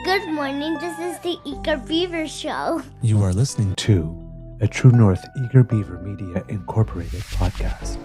Good morning, this is the Eager Beaver Show. You are listening to a True North Eager Beaver Media Incorporated podcast.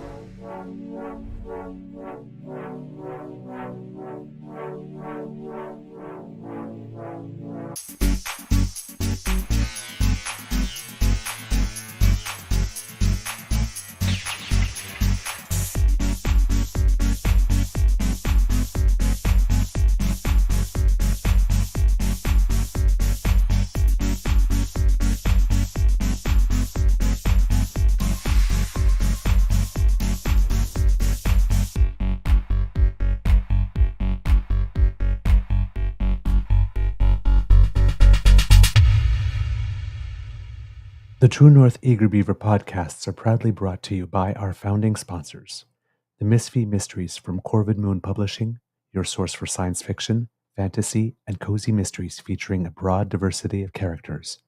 The True North Eager Beaver podcasts are proudly brought to you by our founding sponsors, the Misfit Mysteries from Corvid Moon Publishing, your source for science fiction, fantasy, and cozy mysteries featuring a broad diversity of characters,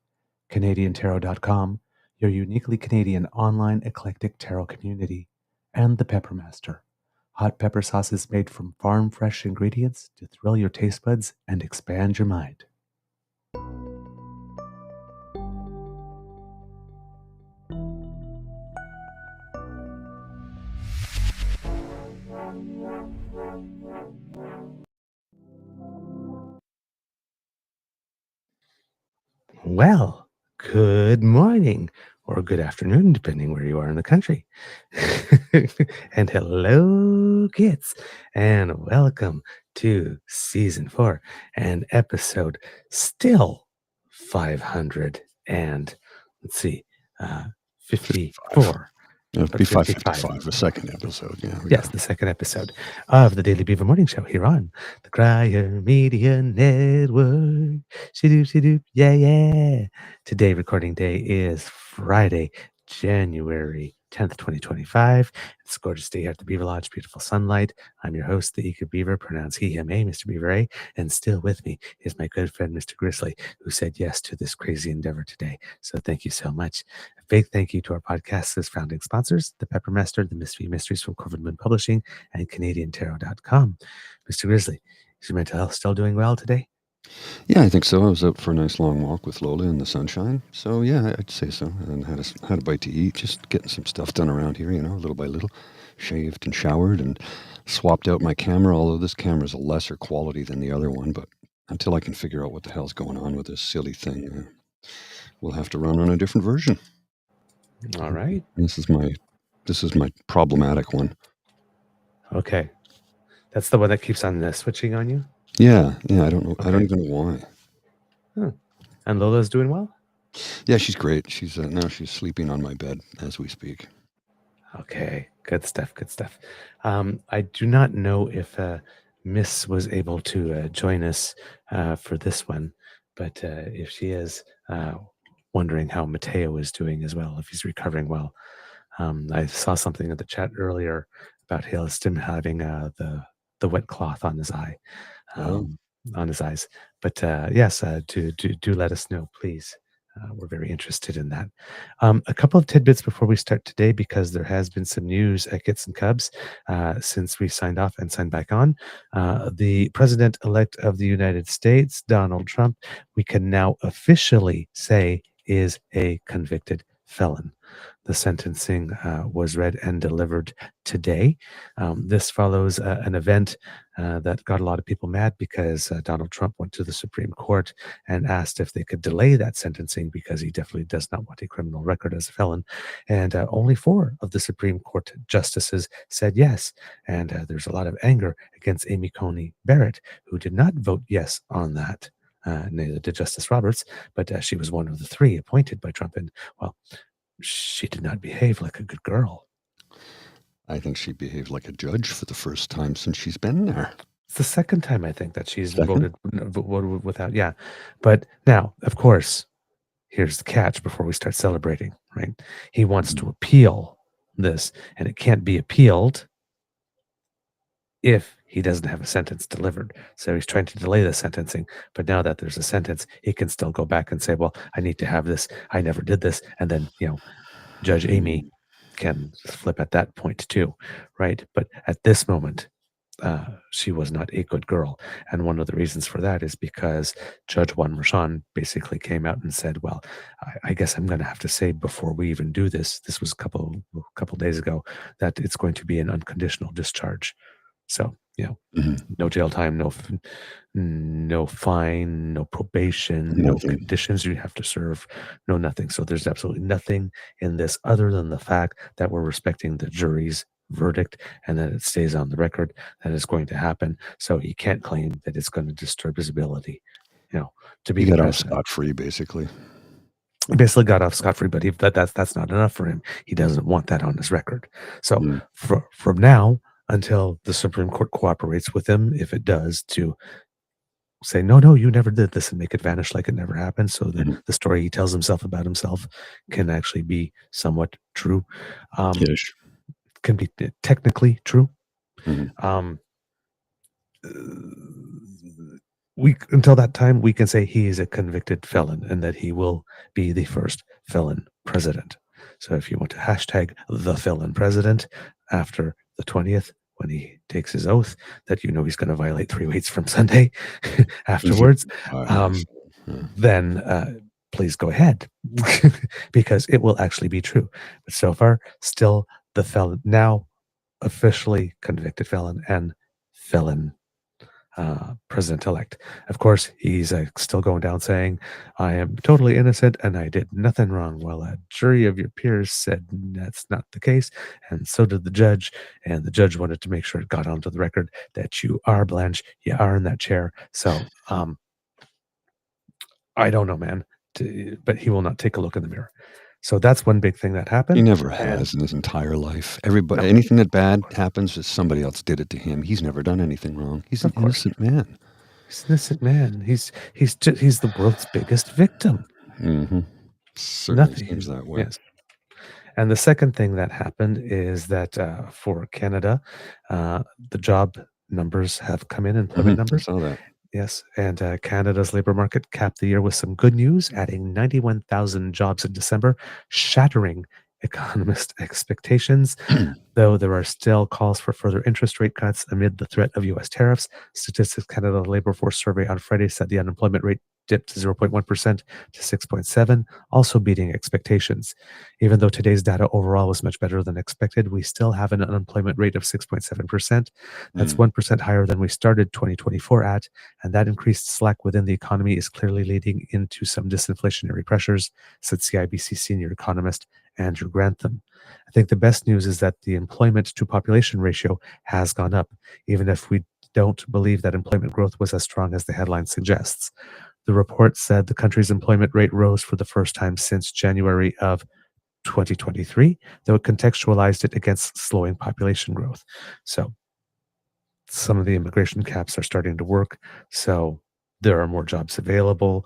CanadianTarot.com, your uniquely Canadian online eclectic tarot community, and the Peppermaster, hot pepper sauces made from farm-fresh ingredients to thrill your taste buds and expand your mind. Well, good morning or good afternoon, depending where you are in the country. And hello, kids, and welcome to season 4 and episode still 500 and let's see, 54. It'll be 555, the second episode. Yeah. Yes, the second episode of the Daily Beaver Morning Show here on the Crier Media Network. Shadoo, yeah. Today, recording day is Friday, January 10th, 2025. It's a gorgeous day here at the Beaver Lodge, beautiful sunlight. I'm your host, the Eager Beaver, pronounced he, him, Mr. Beaver A. And still with me is my good friend, Mr. Grizzly, who said yes to this crazy endeavor today. So thank you so much. A big thank you to our podcast's founding sponsors, the Peppermaster, the Misfit Mysteries from Corvid Moon Publishing, and CanadianTarot.com. Mr. Grizzly, is your mental health still doing well today? Yeah, I think so. I was out for a nice long walk with Lola in the sunshine. So yeah, I'd say so. And had a bite to eat, just getting some stuff done around here, little by little. Shaved and showered and swapped out my camera, although this camera's a lesser quality than the other one. But until I can figure out what the hell's going on with this silly thing, we'll have to run on a different version. All right. This is my problematic one. Okay. That's the one that keeps on switching on you? Yeah. I don't know. Okay. I don't even know why. Huh. And Lola's doing well? Yeah, she's great. She's now she's sleeping on my bed as we speak. Okay, good stuff. I do not know if Miss was able to join us for this one, but if she is, wondering how Mateo is doing as well, if he's recovering well. I saw something in the chat earlier about him having the wet cloth on his eye, on his eyes. But yes, do let us know, please. We're very interested in that. A couple of tidbits before we start today, because there has been some news at Kits and Cubs since we signed off and signed back on. The President-elect of the United States, Donald Trump, we can now officially say is a convicted felon. The sentencing was read and delivered today. This follows an event that got a lot of people mad because Donald Trump went to the Supreme Court and asked if they could delay that sentencing because he definitely does not want a criminal record as a felon. And only 4 of the Supreme Court justices said yes. And there's a lot of anger against Amy Coney Barrett, who did not vote yes on that. Neither did Justice Roberts, but she was one of the 3 appointed by Trump. And, well, she did not behave like a good girl. I think she behaved like a judge for the first time since she's been there. It's the second time, I think, that she's voted without. Yeah. But now, of course, here's the catch before we start celebrating, right? He wants to appeal this, and it can't be appealed if he doesn't have a sentence delivered. So he's trying to delay the sentencing. But now that there's a sentence, he can still go back and say, well, I need to have this. I never did this. And then, Judge Amy can flip at that point too, right? But at this moment, she was not a good girl. And one of the reasons for that is because Judge Juan Merchan basically came out and said, well, I guess I'm going to have to say before we even do this, this was a couple days ago, that it's going to be an unconditional discharge. So, no jail time, no fine, no probation, no Nothing. conditions you have to serve, no nothing. So there's absolutely nothing in this other than the fact that we're respecting the jury's verdict and that it stays on the record that it's going to happen. So he can't claim that it's going to disturb his ability, to be He the got off president. scot-free, basically. He basically got off scot-free, but that's not enough for him. He doesn't want that on his record. So from now until the Supreme Court cooperates with him, if it does, to say, no, you never did this, and make it vanish like it never happened, so that the story he tells himself about himself can actually be somewhat true. Ish. Can be technically true. Until that time, we can say he is a convicted felon and that he will be the first felon president. So if you want to hashtag the felon president after the 20th, when he takes his oath, that he's going to violate 3 weeks from Sunday afterwards, then please go ahead, because it will actually be true. But so far, still the felon, now officially convicted felon and felon president-elect. Of course, he's still going down saying, I am totally innocent and I did nothing wrong. Well, a jury of your peers said that's not the case, and so did the judge. And the judge wanted to make sure it got onto the record that you are Blanche, you are in that chair. So I don't know, man, but he will not take a look in the mirror. So that's one big thing that happened. He never has in his entire life. Anything that bad happens is somebody else did it to him. He's never done anything wrong. He's an innocent man. He's an innocent man. He's the world's biggest victim. Certainly seems that way. Yes. And the second thing that happened is that for Canada, the job numbers have come in, employment numbers. I saw that. Yes, and Canada's labor market capped the year with some good news, adding 91,000 jobs in December, shattering economist expectations, though there are still calls for further interest rate cuts amid the threat of U.S. tariffs. Statistics Canada labor force survey on Friday said the unemployment rate dipped 0.1% to 6.7%, also beating expectations. Even though today's data overall was much better than expected, we still have an unemployment rate of 6.7%. That's 1% higher than we started 2024 at, and that increased slack within the economy is clearly leading into some disinflationary pressures, said CIBC senior economist Andrew Grantham. I think the best news is that the employment to population ratio has gone up, even if we don't believe that employment growth was as strong as the headline suggests. The report said the country's employment rate rose for the first time since January of 2023, though it contextualized it against slowing population growth. So some of the immigration caps are starting to work, so there are more jobs available.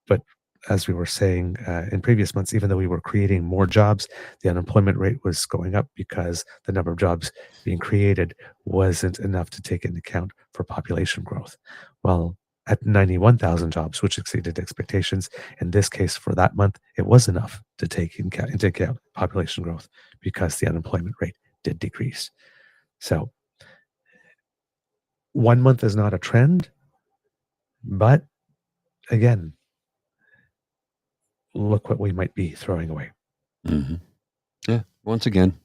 But as we were saying in previous months, even though we were creating more jobs, the unemployment rate was going up because the number of jobs being created wasn't enough to take into account for population growth. Well, at 91,000 jobs, which exceeded expectations, in this case for that month, it was enough to take into account population growth because the unemployment rate did decrease. So 1 month is not a trend, but again, look what we might be throwing away. Yeah, once again.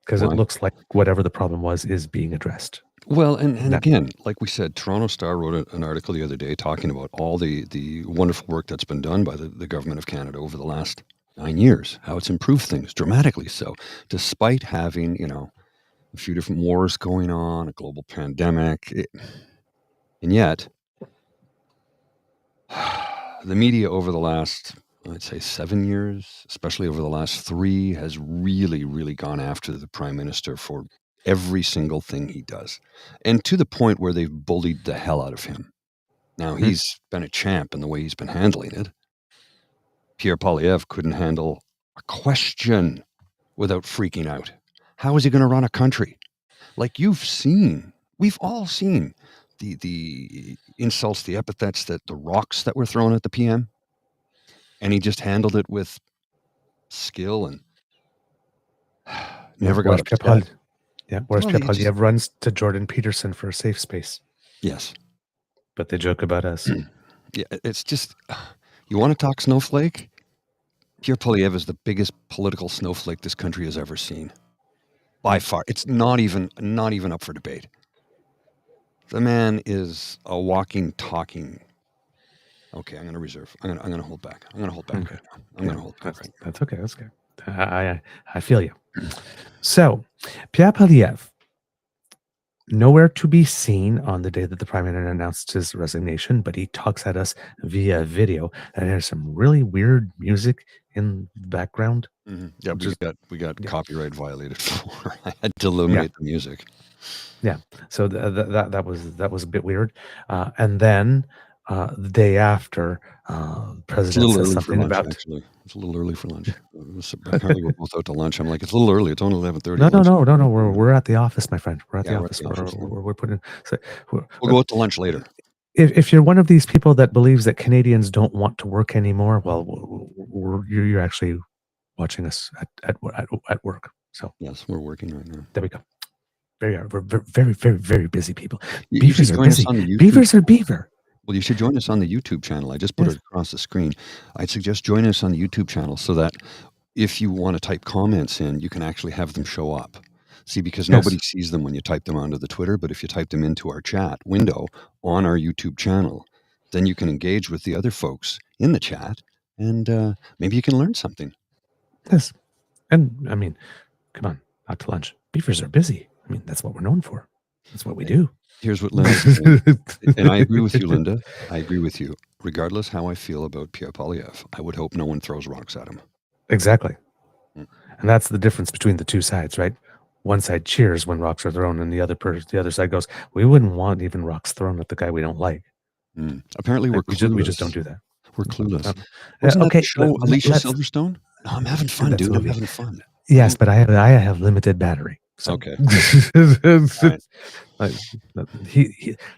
Because it looks like whatever the problem was is being addressed. Well, and again, like we said, Toronto Star wrote an article the other day talking about all the wonderful work that's been done by the Government of Canada over the last 9 years, how it's improved things dramatically so, despite having, a few different wars going on, a global pandemic. And yet, the media over the last, I'd say 7 years, especially over the last 3, has really, really gone after the Prime Minister for every single thing he does. And to the point where they've bullied the hell out of him. Now, he's been a champ in the way he's been handling it. Pierre Poilievre couldn't handle a question without freaking out. How is he going to run a country? Like we've all seen the insults, the epithets, the rocks that were thrown at the PM. And he just handled it with skill and never got upset. Yeah, whereas Well, Pierre you just- Poilievre runs to Jordan Peterson for a safe space. Yes. But they joke about us. Yeah, it's just, you want to talk snowflake? Pierre Poilievre is the biggest political snowflake this country has ever seen. By far. It's not even up for debate. The man is a walking, talking. Okay, I'm going to reserve. I'm going to hold back. I'm going to hold back right now. I'm going to hold back right now. That's okay. That's good. I feel you. So, Pierre Poilievre, nowhere to be seen on the day that the Prime Minister announced his resignation, but he talks at us via video, and there's some really weird music in the background. Yeah, we got copyright violated for. I had to eliminate the music. Yeah, so that was a bit weird. And then the day after, the president says something about. Actually, it's a little early for lunch. Apparently, we're both out to lunch. I'm like, it's a little early. It's only 11:30. No. We're at the office, my friend. We're at the office. office. We're putting. So We'll go out to lunch later. If you're one of these people that believes that Canadians don't want to work anymore, well, you're actually watching us at work. So yes, we're working right now. There we go. We're very, very, very busy people. You should join us on the YouTube. Beavers are beaver. Well, you should join us on the YouTube channel. I just put it across the screen. I'd suggest joining us on the YouTube channel so that if you want to type comments in, you can actually have them show up. See, because nobody sees them when you type them onto the Twitter, but if you type them into our chat window on our YouTube channel, then you can engage with the other folks in the chat, and maybe you can learn something. Yes. And, I mean, come on, out to lunch. Beavers are busy. I mean, that's what we're known for. That's what we do. Here's what Linda said. And I agree with you, Linda. I agree with you. Regardless how I feel about Pierre Poilievre, I would hope no one throws rocks at him. Exactly. And that's the difference between the two sides, right? One side cheers when rocks are thrown, and the other side goes, we wouldn't want even rocks thrown at the guy we don't like. Apparently, we're clueless. We just don't do that. We're clueless. Okay. Show Alicia Silverstone? No, I'm having fun, dude. I'm having fun. Yes, but I have limited battery. So. Okay.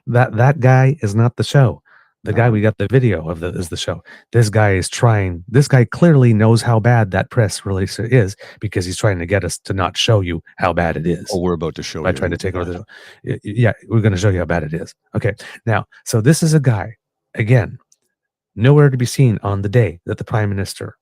That guy is not the show. The guy we got the video of is the show. This guy is trying. This guy clearly knows how bad that press release is because he's trying to get us to not show you how bad it is. Oh, we're about to show you. By trying to take over the. Yeah, we're going to show you how bad it is. Okay. Now, so this is a guy, again, nowhere to be seen on the day that the Prime Minister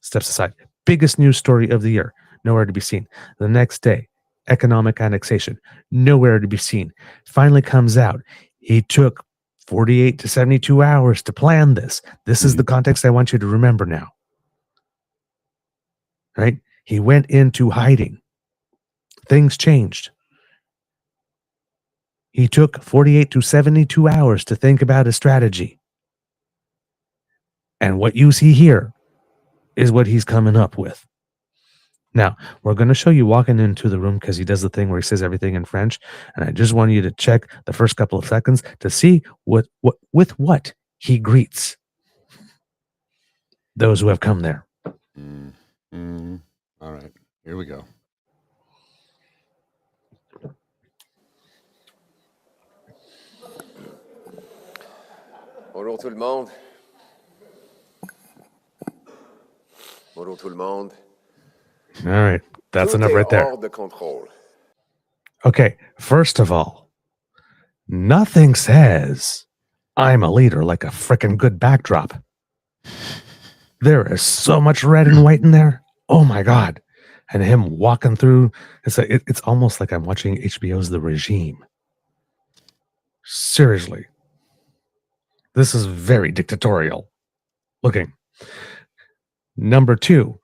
steps aside. Biggest news story of the year. Nowhere to be seen. The next day, economic annexation, nowhere to be seen. Finally comes out. He took 48 to 72 hours to plan this. This is the context I want you to remember now. Right? He went into hiding. Things changed. He took 48 to 72 hours to think about a strategy. And what you see here is what he's coming up with. Now, we're going to show you walking into the room because he does the thing where he says everything in French. And I just want you to check the first couple of seconds to see with what he greets those who have come there. All right, here we go. Bonjour tout le monde. Bonjour tout le monde. All right, that's enough right there. Hors de contrôle. Okay, first of all, nothing says I'm a leader like a frickin' good backdrop. There is so much red and white in there. Oh my God. And him walking through, it's almost like I'm watching HBO's The Regime. Seriously. This is very dictatorial looking. Number two,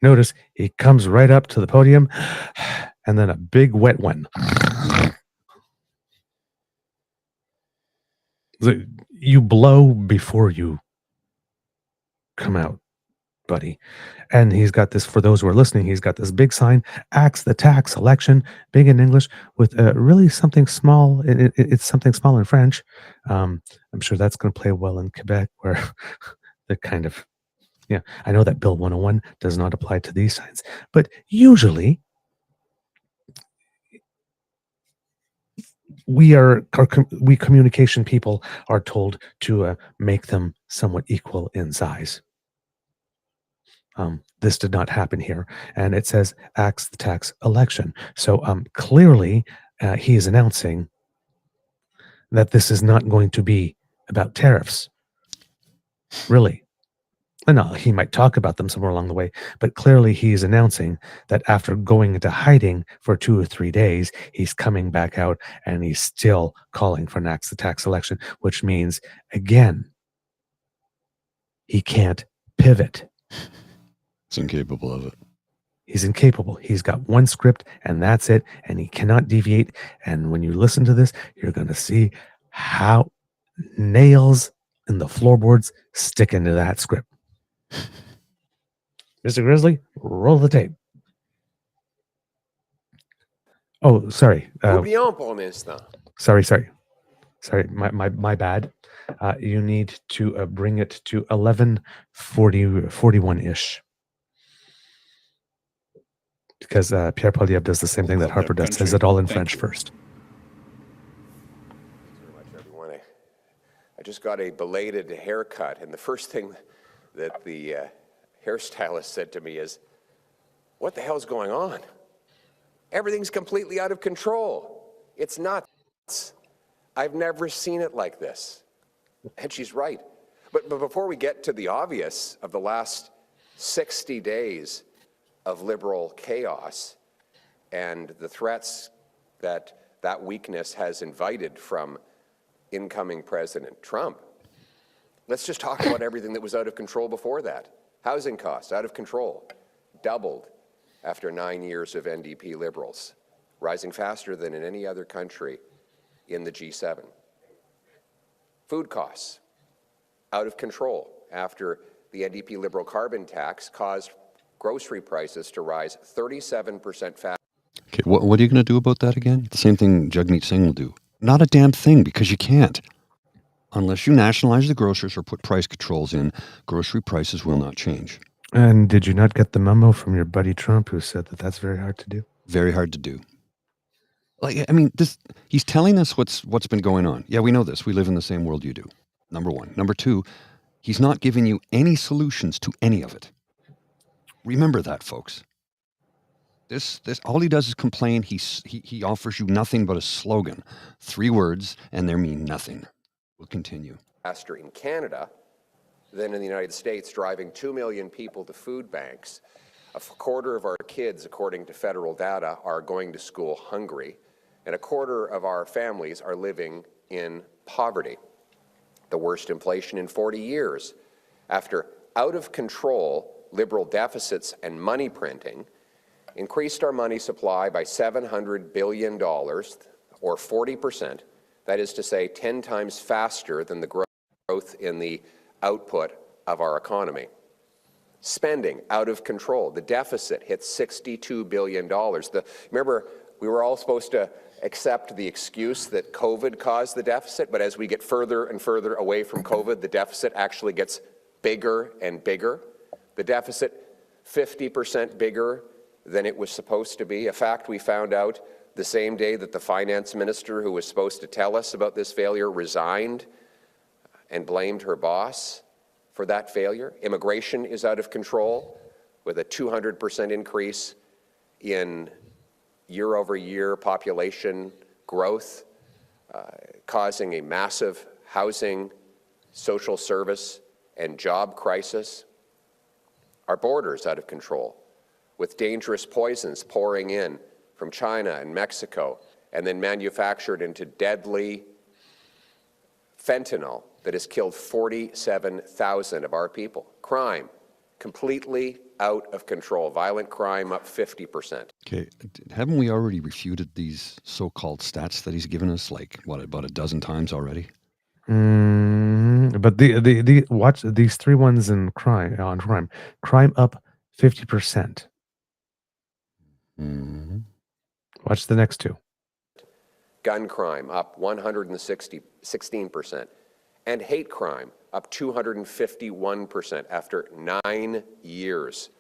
notice he comes right up to the podium and then a big wet one. You blow before you come out, buddy. And he's got this, for those who are listening, he's got this big sign, Axe the Tax Election, big in English, with really something small. It's something small in French. I'm sure that's going to play well in Quebec, where the kind of, yeah, I know that Bill 101 does not apply to these signs, but usually we communication people are told to make them somewhat equal in size. This did not happen here. And it says axe the tax election. So clearly he is announcing that this is not going to be about tariffs. Really. And he might talk about them somewhere along the way, but clearly he's announcing that after going into hiding for 2 or 3 days, he's coming back out and he's still calling for an axe the tax election, which means, again, he can't pivot. He's incapable of it. He's incapable. He's got one script and that's it, and he cannot deviate. And when you listen to this, you're going to see how nails in the floorboards stick into that script. Mr. Grizzly, roll the tape. Oh, sorry. Oublions pour un instant. Sorry. My bad. You need to bring it to 11:41-ish. Because Pierre Poilievre does the same thing that Harper does. Says it all in French first. Thanks very much, everyone. I just got a belated haircut, and the first thing that the hairstylist said to me is, "What the hell's going on? Everything's completely out of control. It's nuts. I've never seen it like this." And she's right. But before we get to the obvious of the last 60 days of liberal chaos and the threats that that weakness has invited from incoming President Trump, let's just talk about everything that was out of control before that. Housing costs, out of control, doubled after 9 years of NDP Liberals, rising faster than in any other country in the G7. Food costs, out of control after the NDP Liberal carbon tax caused grocery prices to rise 37% faster. Okay, what are you going to do about that again? The same thing Jagmeet Singh will do. Not a damn thing, because you can't. Unless you nationalize the grocers or put price controls in, grocery prices will not change. And did you not get the memo from your buddy Trump, who said that that's very hard to do? Very hard to do. Like, I mean, he's telling us what's been going on. Yeah, we know this. We live in the same world you do. Number one. Number two, he's not giving you any solutions to any of it. Remember that, folks. This all he does is complain. He offers you nothing but a slogan. 3 words, and they mean nothing. We'll continue. Faster in Canada than in the United States, driving 2 million people to food banks. A quarter of our kids, according to federal data, are going to school hungry, and a quarter of our families are living in poverty. The worst inflation in 40 years. After out of control liberal deficits and money printing, increased our money supply by $700 billion, or 40%. That is to say, 10 times faster than the growth in the output of our economy. Spending out of control. The deficit hit $62 billion. Remember, we were all supposed to accept the excuse that COVID caused the deficit, but as we get further and further away from COVID, the deficit actually gets bigger and bigger. The deficit 50% bigger than it was supposed to be. A fact we found out the same day that the finance minister who was supposed to tell us about this failure resigned and blamed her boss for that failure. Immigration is out of control with a 200% increase in year-over-year population growth, causing a massive housing, social service, and job crisis. Our borders out of control, with dangerous poisons pouring in from China and Mexico, and then manufactured into deadly fentanyl that has killed 47,000 of our people. Crime, completely out of control. Violent crime up 50%. Okay, haven't we already refuted these so-called stats that he's given us, like, what, about a dozen times already? But the watch these 3 ones in crime up 50%. Mm-hmm. Watch the next 2. Gun crime up 116%, and hate crime up 251% after 9 years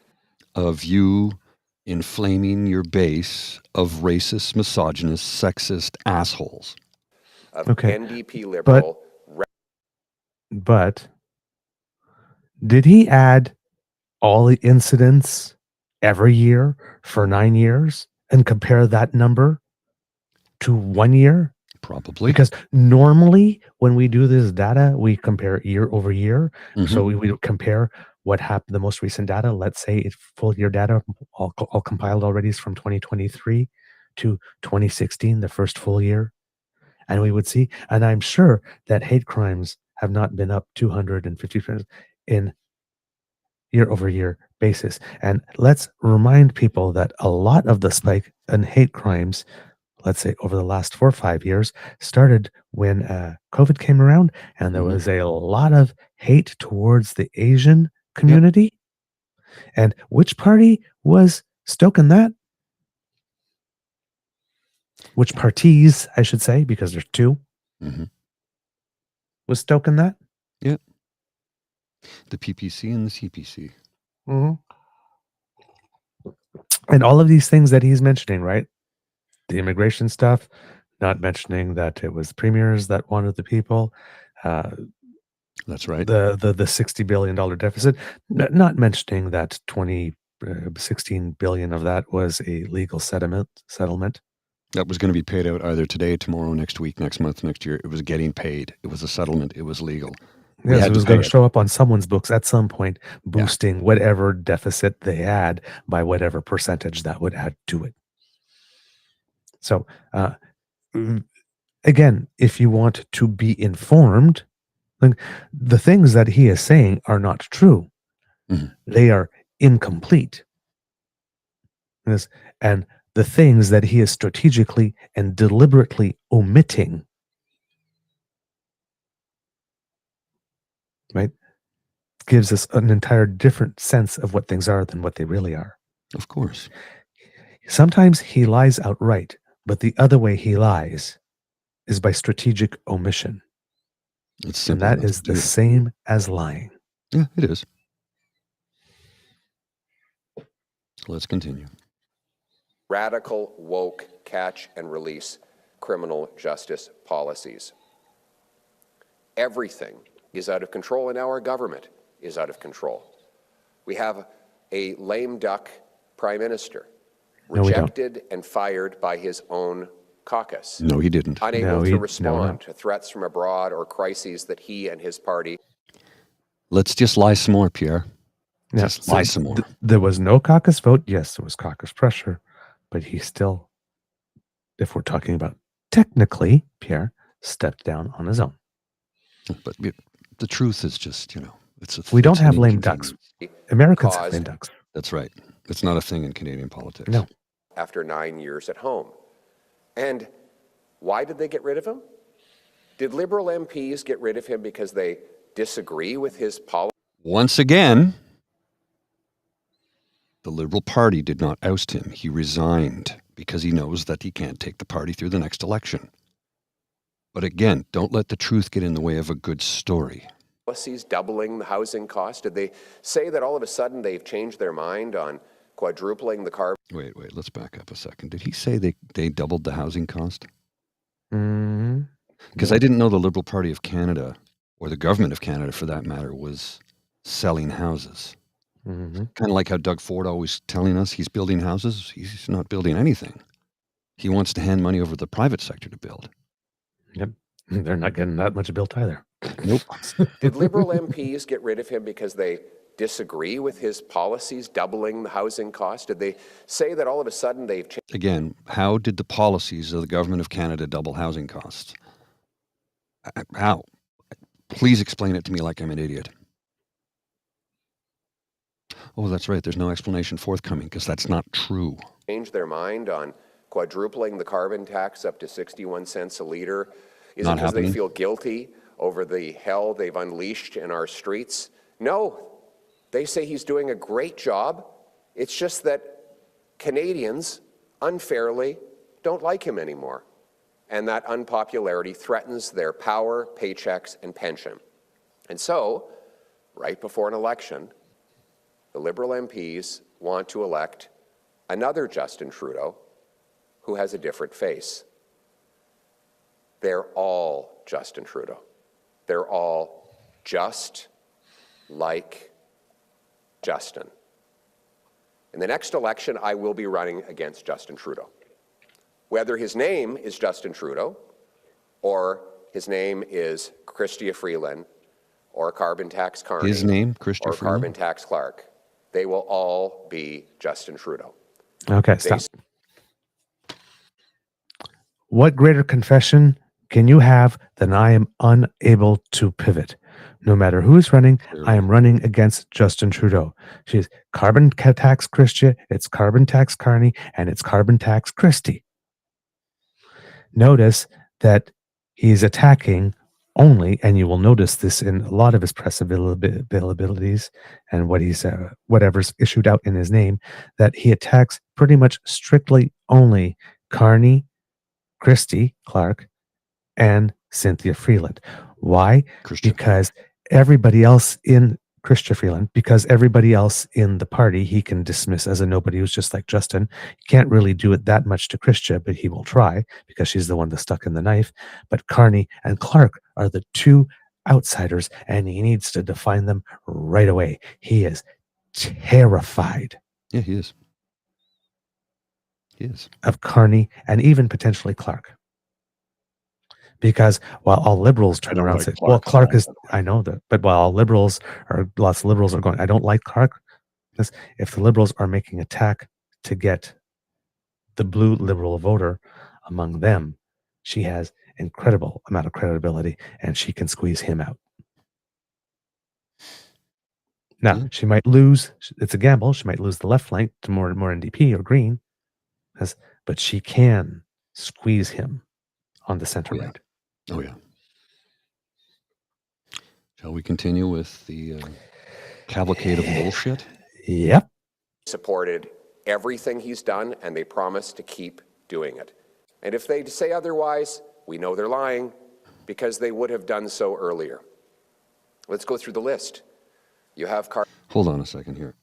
of you inflaming your base of racist, misogynist, sexist assholes. Of Okay, NDP Liberal. but did he add all the incidents every year for 9 years and compare that number to 1 year? Probably. Because normally when we do this data, we compare year over year. So we would compare what happened, the most recent data. Let's say it's full year data, all compiled already is from 2023 to 2016, the first full year. And we would see, and I'm sure that hate crimes have not been up 250% in year over year basis. And let's remind people that a lot of the spike in hate crimes, let's say over the last 4 or 5 years, started when COVID came around, and there was a lot of hate towards the Asian community. And which party was stoking that? Which parties, I should say, because there's two, was stoking that? Yeah. The PPC and the CPC. And all of these things that he's mentioning, right? The immigration stuff, not mentioning that it was premiers that wanted the people. That's right. The $60 billion deficit, not mentioning that 16 billion of that was a legal settlement. That was going to be paid out either today, tomorrow, next week, next month, next year. It was getting paid. It was a settlement. It was legal. Yes, it was going to show up on someone's books at some point, boosting whatever deficit they had by whatever percentage that would add to it. So, again, if you want to be informed, the things that he is saying are not true. They are incomplete. And the things that he is strategically and deliberately omitting, right, gives us an entire different sense of what things are than what they really are. Of course. Sometimes he lies outright, but the other way he lies is by strategic omission. It's simple. And that is the same as lying. Yeah, it is. Let's continue. Radical, woke, catch and release criminal justice policies. Everything is out of control, and now our government is out of control. We have a lame duck prime minister, rejected and fired by his own caucus. No, he didn't. Unable to respond to threats from abroad or crises that he and his party. Let's just lie some more, Pierre. Just lie some more. There was no caucus vote. Yes, there was caucus pressure, but he still, if we're talking about technically, Pierre stepped down on his own. But the truth is just, we don't have lame ducks. Americans have lame ducks. That's right. It's not a thing in Canadian politics. No. After 9 years at home. And why did they get rid of him? Did Liberal MPs get rid of him because they disagree with his policy? Once again, the Liberal Party did not oust him. He resigned because he knows that he can't take the party through the next election. But again, don't let the truth get in the way of a good story. Policies doubling the housing cost. Did they say that all of a sudden they've changed their mind on quadrupling the carbon? Wait, let's back up a second. Did he say they doubled the housing cost? Because I didn't know the Liberal Party of Canada, or the Government of Canada for that matter, was selling houses. Kind of like how Doug Ford always telling us he's building houses. He's not building anything. He wants to hand money over to the private sector to build. Yep. They're not getting that much built either. Nope. Did Liberal MPs get rid of him because they disagree with his policies doubling the housing cost? Did they say that all of a sudden they've changed? Again, how did the policies of the Government of Canada double housing costs? How? Please explain it to me like I'm an idiot. Oh, that's right. There's no explanation forthcoming because that's not true. Changed their mind on quadrupling the carbon tax up to 61 cents a liter? Is it because they feel guilty over the hell they've unleashed in our streets? No. They say he's doing a great job. It's just that Canadians unfairly don't like him anymore. And that unpopularity threatens their power, paychecks, and pension. And so, right before an election, the Liberal MPs want to elect another Justin Trudeau who has a different face. They're all Justin Trudeau. They're all just like Justin. In the next election, I will be running against Justin Trudeau. Whether his name is Justin Trudeau, or his name is Chrystia Freeland, or Carbon Tax Carney, His name, Chrystia or Freeland? Carbon Tax Clark, they will all be Justin Trudeau. Okay, stop. What greater confession can you have than I am unable to pivot? No matter who is running, I am running against Justin Trudeau. She's carbon tax Chrystia, it's carbon tax Carney, and it's carbon tax Christie. Notice that he's attacking only, and you will notice this in a lot of his press availabilities and what he's whatever's issued out in his name, that he attacks pretty much strictly only Carney, Christie Clark, and Cynthia Freeland. Why? Christian. Because everybody else in Chrystia Freeland, because everybody else in the party he can dismiss as a nobody who's just like Justin. He can't really do it that much to Chrystia, but he will try because she's the one that's stuck in the knife. But Carney and Clark are the two outsiders, and he needs to define them right away. He is terrified. Yeah, he is. He is. Of Carney and even potentially Clark. Because while all liberals turn around and say, well, Clark is, I know that, but while all liberals or lots of liberals are going, I don't like Clark. Because if the liberals are making attack to get the blue liberal voter among them, she has incredible amount of credibility and she can squeeze him out. Now, she might lose, it's a gamble, she might lose the left flank to more NDP or Green, but she can squeeze him on the center right. Oh, yeah. Shall we continue with the cavalcade of bullshit? Yep. Supported everything he's done, and they promise to keep doing it. And if they say otherwise, we know they're lying because they would have done so earlier. Let's go through the list. You have Hold on a second here.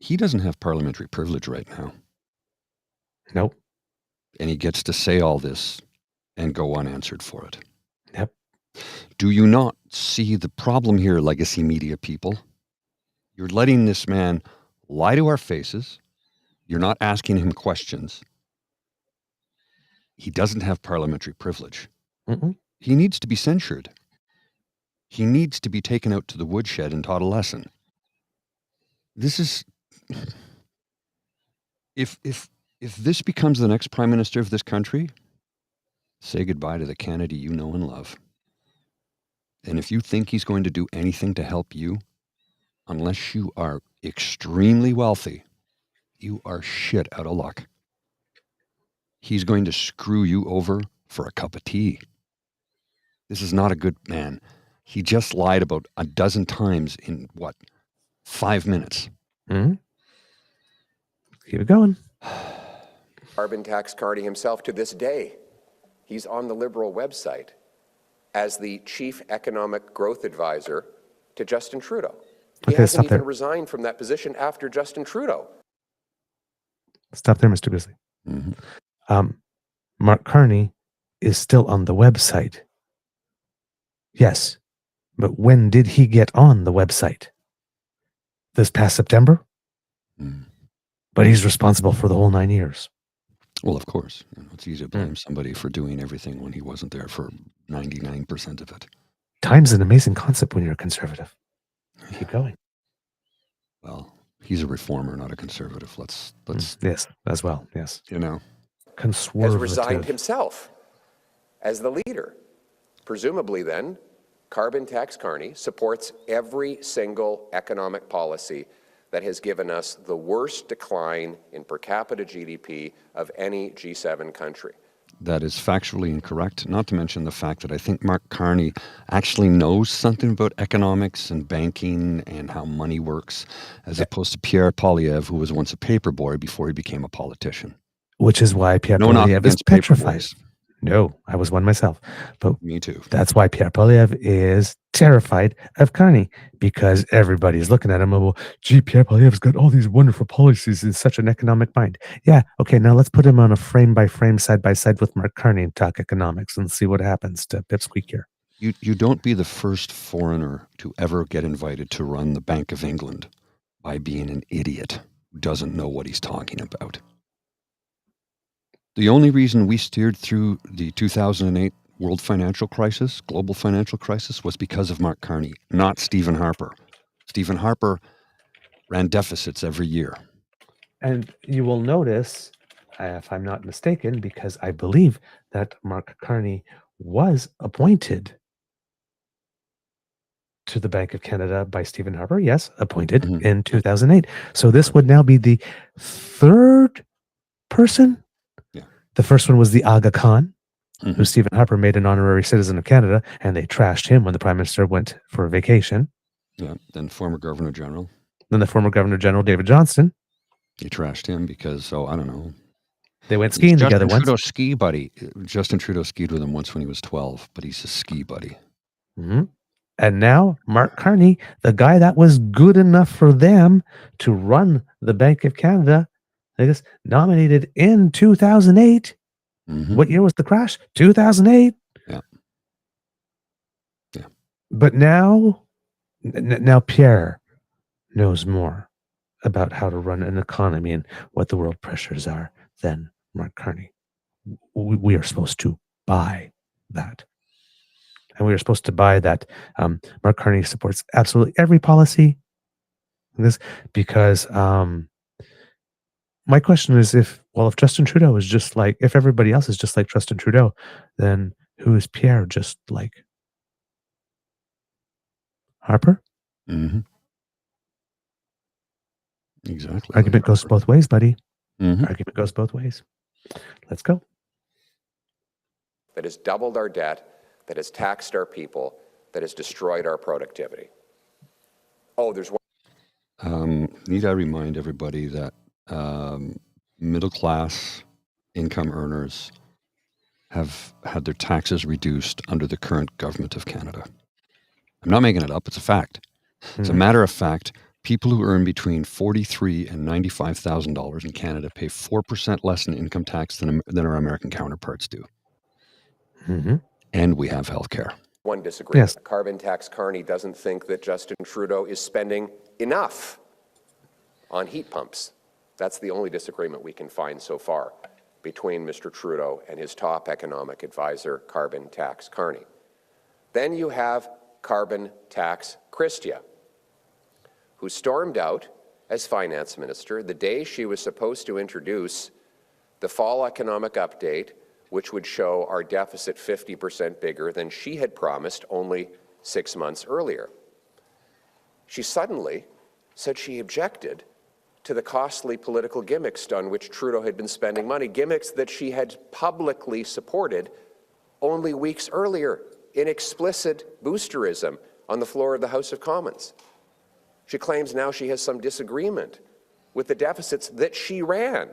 He doesn't have parliamentary privilege right now. Nope. And he gets to say all this and go unanswered for it. Yep. Do you not see the problem here, legacy media people? You're letting this man lie to our faces. You're not asking him questions. He doesn't have parliamentary privilege. Mm-mm. He needs to be censured. He needs to be taken out to the woodshed and taught a lesson. This is... If this becomes the next prime minister of this country, say goodbye to the Canada you know and love. And if you think he's going to do anything to help you, unless you are extremely wealthy, you are shit out of luck. He's going to screw you over for a cup of tea. This is not a good man. He just lied about a dozen times in, 5 minutes? Mm-hmm. Keep it going. Carbon Tax Carney himself to this day. He's on the Liberal website as the Chief Economic Growth Advisor to Justin Trudeau. He hasn't even resigned from that position after Justin Trudeau. Stop there, Mr. Grizzly. Mm-hmm. Mark Carney is still on the website. Yes, but when did he get on the website? This past September? Mm. But he's responsible for the whole 9 years. Well, of course. It's easy to blame somebody for doing everything when he wasn't there for 99% of it. Time's an amazing concept when you're a conservative. Keep going. Well, he's a reformer, not a conservative. Let's yes, as well. Yes. Has resigned himself as the leader. Presumably then, Carbon Tax Carney supports every single economic policy that has given us the worst decline in per capita GDP of any G7 country. That is factually incorrect, not to mention the fact that I think Mark Carney actually knows something about economics and banking and how money works, as opposed to Pierre Poilievre, who was once a paperboy before he became a politician. Which is why Pierre Poilievre is petrified. No, I was one myself. But me too. That's why Pierre Poilievre is terrified of Carney, because everybody's looking at him. Well, gee, Pierre Poilievre's got all these wonderful policies. He's such an economic mind. Yeah, okay, now let's put him on a frame by frame, side by side with Mark Carney and talk economics and see what happens to Pipsqueak here. You don't be the first foreigner to ever get invited to run the Bank of England by being an idiot who doesn't know what he's talking about. The only reason we steered through the 2008 world financial crisis, global financial crisis, was because of Mark Carney, not Stephen Harper. Stephen Harper ran deficits every year. And you will notice, if I'm not mistaken, because I believe that Mark Carney was appointed to the Bank of Canada by Stephen Harper. Yes, appointed in 2008. So this would now be the third person. Yeah. The first one was the Aga Khan, who Stephen Harper made an honorary citizen of Canada, and they trashed him when the Prime Minister went for a vacation. Yeah. Then former Governor General. Then the former Governor General David Johnston. He trashed him because, I don't know. They went skiing together once. Justin Trudeau ski buddy. Justin Trudeau skied with him once when he was 12, but he's a ski buddy. Mm-hmm. And now Mark Carney, the guy that was good enough for them to run the Bank of Canada, I guess, nominated in 2008. What year was the crash? 2008. Yeah. Yeah. But now Pierre knows more about how to run an economy and what the world pressures are than Mark Carney. We are supposed to buy that. And we are supposed to buy that Mark Carney supports absolutely every policy. Because my question is, if Justin Trudeau is just like, if everybody else is just like Justin Trudeau, then who is Pierre just like? Harper? Exactly. Argument goes both ways, buddy. Argument goes both ways. Let's go. That has doubled our debt, that has taxed our people, that has destroyed our productivity. Oh, there's one. Need I remind everybody that middle-class income earners have had their taxes reduced under the current Gov't of Canada. I'm not making it up. It's a fact. As a matter of fact, people who earn between $43,000 and $95,000 in Canada pay 4% less in income tax than our American counterparts do. And we have health care. One disagreement. Yes. Carbon tax Carney doesn't think that Justin Trudeau is spending enough on heat pumps. That's the only disagreement we can find so far between Mr. Trudeau and his top economic advisor, Carbon tax Carney. Then you have Carbon tax Chrystia, who stormed out as finance minister the day she was supposed to introduce the fall economic update, which would show our deficit 50% bigger than she had promised only 6 months earlier. She suddenly said she objected to the costly political gimmicks on which Trudeau had been spending money, gimmicks that she had publicly supported only weeks earlier in explicit boosterism on the floor of the House of Commons. She claims now she has some disagreement with the deficits that she ran.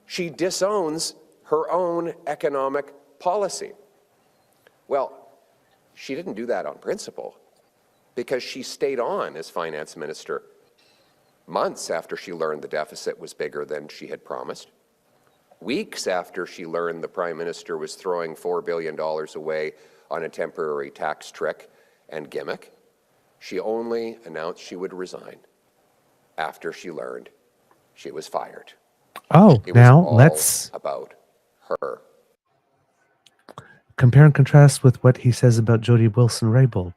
She disowns her own economic policy. Well, she didn't do that on principle, because she stayed on as finance minister months after she learned the deficit was bigger than she had promised, weeks after she learned the Prime Minister was throwing $4 billion away on a temporary tax trick and gimmick. She only announced she would resign after she learned she was fired. Oh, it now was all let's about her. Compare and contrast with what he says about Jody Wilson-Raybould.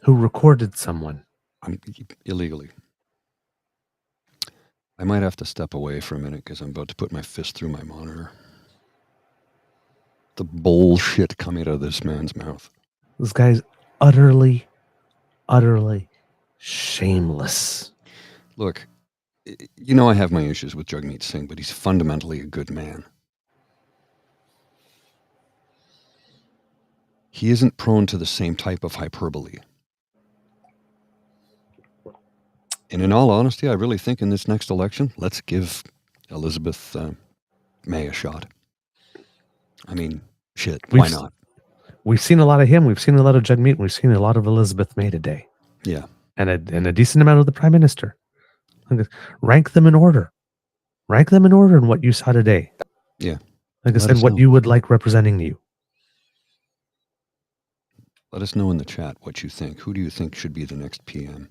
Who recorded someone illegally. I might have to step away for a minute because I'm about to put my fist through my monitor. The bullshit coming out of this man's mouth. This guy's utterly shameless. Look, you know I have my issues with Jagmeet Singh, but he's fundamentally a good man. He isn't prone to the same type of hyperbole. And in all honesty, I really think in this next election, let's give Elizabeth May a shot. I mean, shit, why not? We've seen a lot of him. We've seen a lot of Jagmeet. We've seen a lot of Elizabeth May today. Yeah. And a decent amount of the Prime Minister. Rank them in order. Rank them in order in what you saw today. Yeah. Like I Let said, us what know. you would like representing you. Let us know in the chat what you think. Who do you think should be the next PM?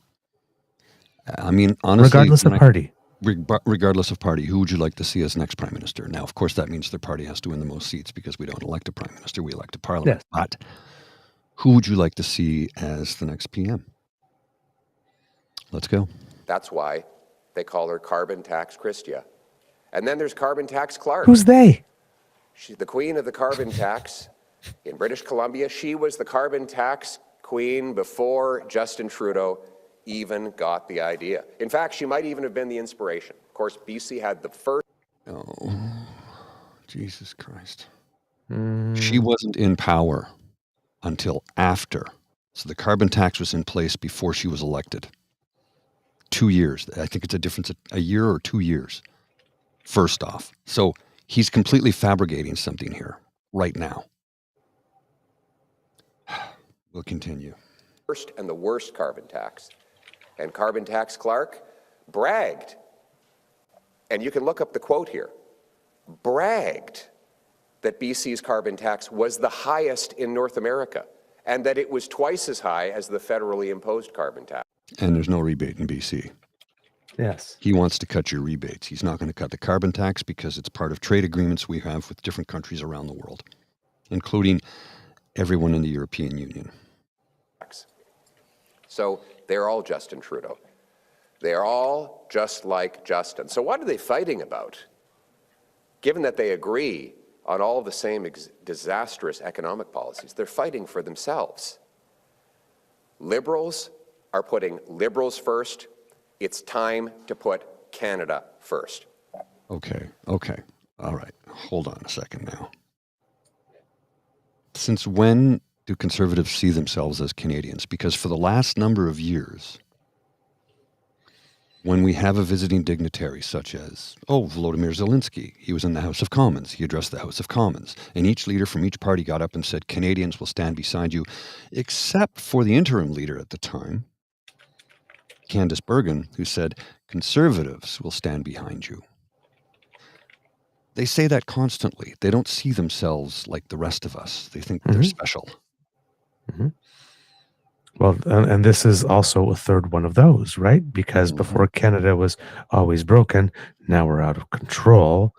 I mean, honestly, Regardless of party. regardless of party, who would you like to see as next prime minister? Now, of course, that means their party has to win the most seats because we don't elect a prime minister, we elect a parliament. Yes. But who would you like to see as the next PM? Let's go. That's why they call her Carbon Tax Christia. And then there's Carbon Tax Clark. Who's they? She's the queen of the carbon tax in British Columbia. She was the carbon tax queen before Justin Trudeau even got the idea. In fact, she might even have been the inspiration. Of course, BC had the first. Oh, Jesus Christ. She wasn't in power until after. So the carbon tax was in place before she was elected. 2 years. I think it's a difference of a year or 2 years, first off. So he's completely fabricating something here right now. We'll continue. First and the worst carbon tax. And Carbon Tax Clark bragged, and you can look up the quote here, bragged that BC's carbon tax was the highest in North America and that it was twice as high as the federally imposed carbon tax. And there's no rebate in BC. Yes. He wants to cut your rebates. He's not going to cut the carbon tax because it's part of trade agreements we have with different countries around the world, including everyone in the European Union. So they're all Justin Trudeau. They're all just like Justin. So what are they fighting about? Given that they agree on all the same disastrous economic policies, they're fighting for themselves. Liberals are putting Liberals first. It's time to put Canada first. Okay. All right. Hold on a second now. Since when do Conservatives see themselves as Canadians? Because for the last number of years, when we have a visiting dignitary such as, Volodymyr Zelensky, he was in the House of Commons, he addressed the House of Commons, and each leader from each party got up and said, Canadians will stand beside you, except for the interim leader at the time, Candice Bergen, who said, Conservatives will stand behind you. They say that constantly. They don't see themselves like the rest of us. They think they're special. Mm-hmm. Well, and this is also a third one of those, right? Because before Canada was always broken, now we're out of control,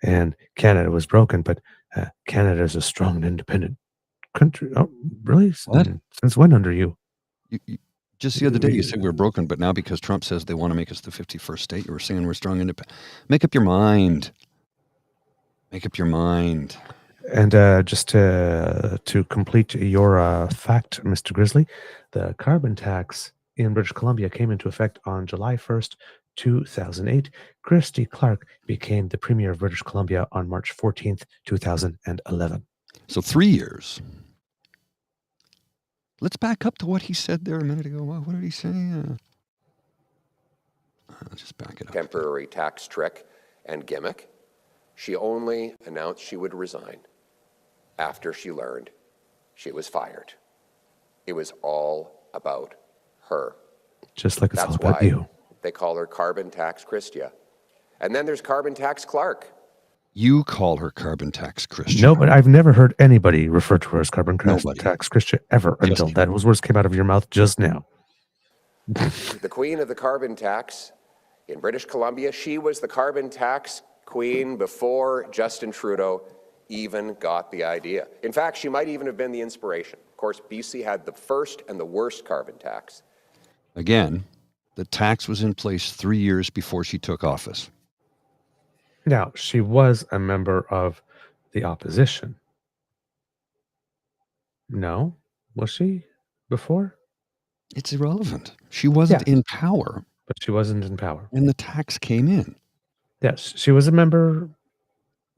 and Canada was broken, but Canada is a strong and independent country. Oh, really? What? Since when under you? Just the other day you said we were broken, but now because Trump says they want to make us the 51st state, you were saying we're strong and independent. Make up your mind. Make up your mind. And just to complete your fact, Mr. Grizzly, the carbon tax in British Columbia came into effect on July 1st, 2008. Christy Clark became the Premier of British Columbia on March 14th, 2011. So 3 years. Let's back up to what he said there a minute ago. What did he say? Let's just back it up. Temporary tax trick and gimmick. She only announced she would resign after she learned she was fired. It was all about her. Just like it's That's all about why you. They call her Carbon Tax Christia. And then there's Carbon Tax Clark. You call her Carbon Tax Christian. No, but I've never heard anybody refer to her as Carbon Tax Christian ever Just until those words came out of your mouth just now. The queen of the carbon tax in British Columbia. She was the carbon tax queen before Justin Trudeau even got the idea. In fact, she might even have been the inspiration. Of course, BC had the first and the worst carbon tax. Again, the tax was in place 3 years before she took office. Now, she was a member of the opposition. No? Was she before? It's irrelevant. She wasn't in power. But she wasn't in power. When the tax came in. Yes, she was a member.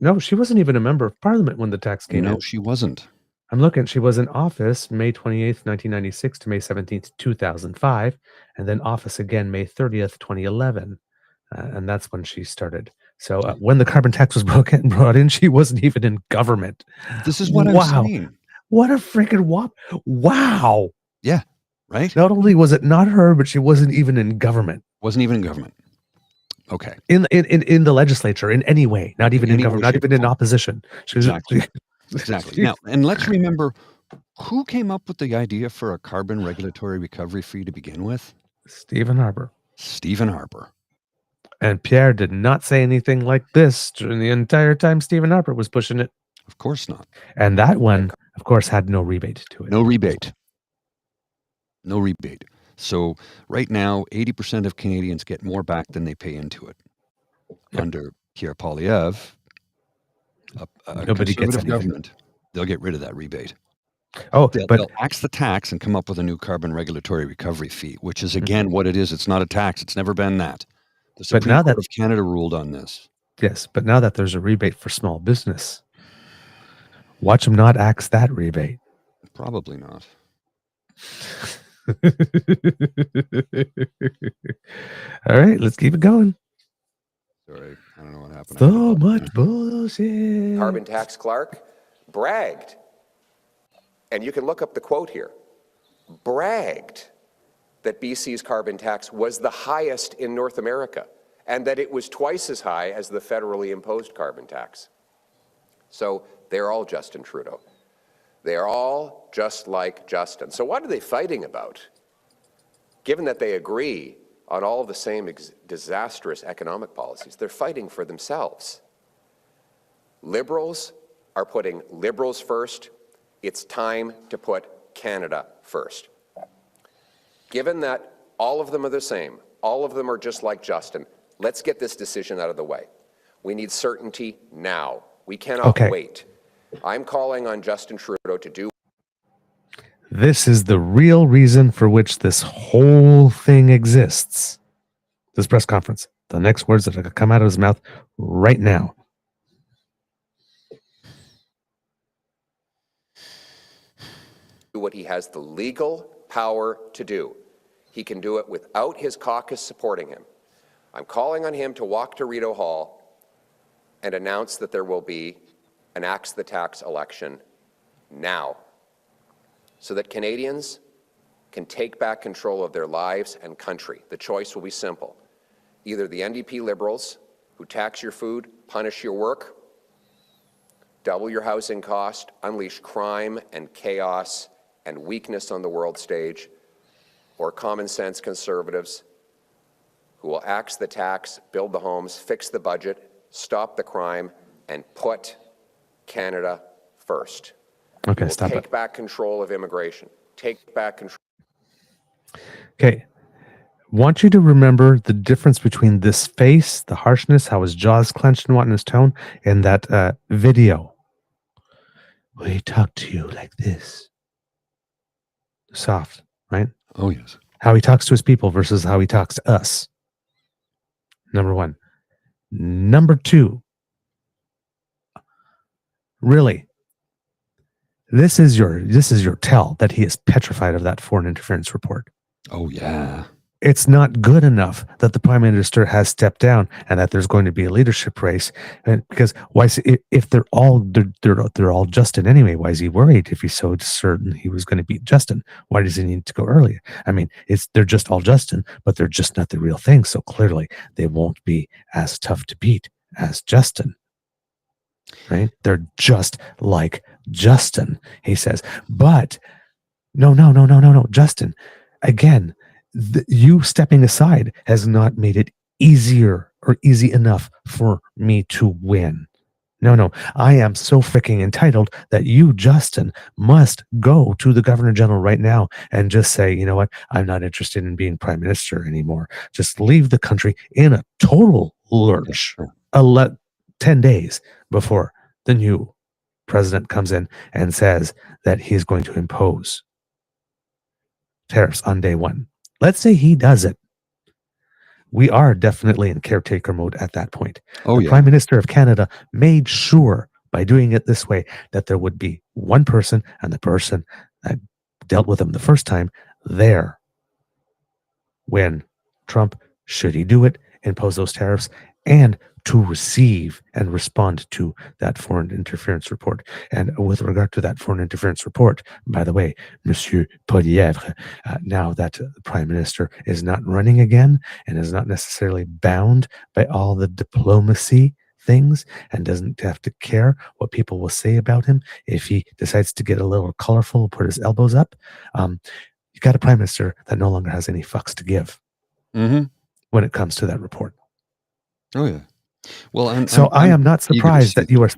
No, she wasn't even a member of Parliament when the tax came in. No, she wasn't. I'm looking. She was in office May 28th, 1996 to May 17th, 2005, and then office again May 30th, 2011. And that's when she started. So when the carbon tax was brought in, she wasn't even in government. This is what I'm saying. What a freaking whop. Wow. Yeah, right? Not only was it not her, but she wasn't even in government. Wasn't even in government. Okay. In the legislature, in any way, not even in any way, government, not shape, or even in form. opposition. Exactly. Exactly. Now, and let's remember, who came up with the idea for a carbon regulatory recovery fee to begin with? Stephen Harper. Stephen Harper. And Pierre did not say anything like this during the entire time Stephen Harper was pushing it. Of course not. And that one, of course, had no rebate to it. No rebate. No rebate. So right now, 80% of Canadians get more back than they pay into it. Yep. Under Pierre Poilievre, a Nobody gets conservative anything. government, they'll get rid of that rebate. Oh, they'll axe the tax and come up with a new carbon regulatory recovery fee, which is, again, what it is. It's not a tax. It's never been that. The Supreme Court of Canada ruled on this. Yes, but now that there's a rebate for small business, watch them not axe that rebate. Probably not. All right, let's keep it going. Sorry, I don't know what happened. So much bullshit. Carbon tax Clark bragged, and you can look up the quote here, bragged that BC's carbon tax was the highest in North America and that it was twice as high as the federally imposed carbon tax. So they're all Justin Trudeau. They are all just like Justin. So what are they fighting about? Given that they agree on all of the same disastrous economic policies, they're fighting for themselves. Liberals are putting Liberals first. It's time to put Canada first. Given that all of them are the same, all of them are just like Justin, let's get this decision out of the way. We need certainty now. We cannot wait. I'm calling on Justin Trudeau to do. This is the real reason for which this whole thing exists. This press conference. The next words that are going to come out of his mouth right now. What he has the legal power to do. He can do it without his caucus supporting him. I'm calling on him to walk to Rideau Hall and announce that there will be an axe the tax election now, so that Canadians can take back control of their lives and country. The choice will be simple. Either the NDP Liberals, who tax your food, punish your work, double your housing cost, unleash crime and chaos and weakness on the world stage, or common sense Conservatives who will axe the tax, build the homes, fix the budget, stop the crime, and put Canada first. Okay, stop it. Take back control of immigration. Take back control. Okay. Want you to remember the difference between this face, the harshness, how his jaw's clenched and what in his tone, and that video. Where he talked to you like this. Soft, right? Oh, yes. How he talks to his people versus how he talks to us. Number one. Number two. Really, this is your tell that he is petrified of that foreign interference report. Oh, yeah. It's not good enough that the Prime Minister has stepped down and that there's going to be a leadership race. And because why if they're all Justin anyway, why is he worried if he's so certain he was going to beat Justin? Why does he need to go earlier? I mean, they're just all Justin, but they're just not the real thing. So clearly they won't be as tough to beat as Justin. Right? They're just like Justin, he says. But no, Justin, again, you stepping aside has not made it easier or easy enough for me to win. No, I am so freaking entitled that you, Justin, must go to the Governor General right now and just say, you know what, I'm not interested in being Prime Minister anymore. Just leave the country in a total lurch. 10 days before the new president comes in and says that he's going to impose tariffs on day one. Let's say he does it. We are definitely in caretaker mode at that point. The Prime Minister of Canada made sure by doing it this way that there would be one person, and the person that dealt with him the first time there when Trump, should he do it, impose those tariffs, and to receive and respond to that foreign interference report. And with regard to that foreign interference report, by the way, Monsieur Poilievre, now that the Prime Minister is not running again and is not necessarily bound by all the diplomacy things and doesn't have to care what people will say about him if he decides to get a little colorful, put his elbows up, you got a Prime Minister that no longer has any fucks to give when it comes to that report. Oh, yeah. Well, I am not surprised that you are.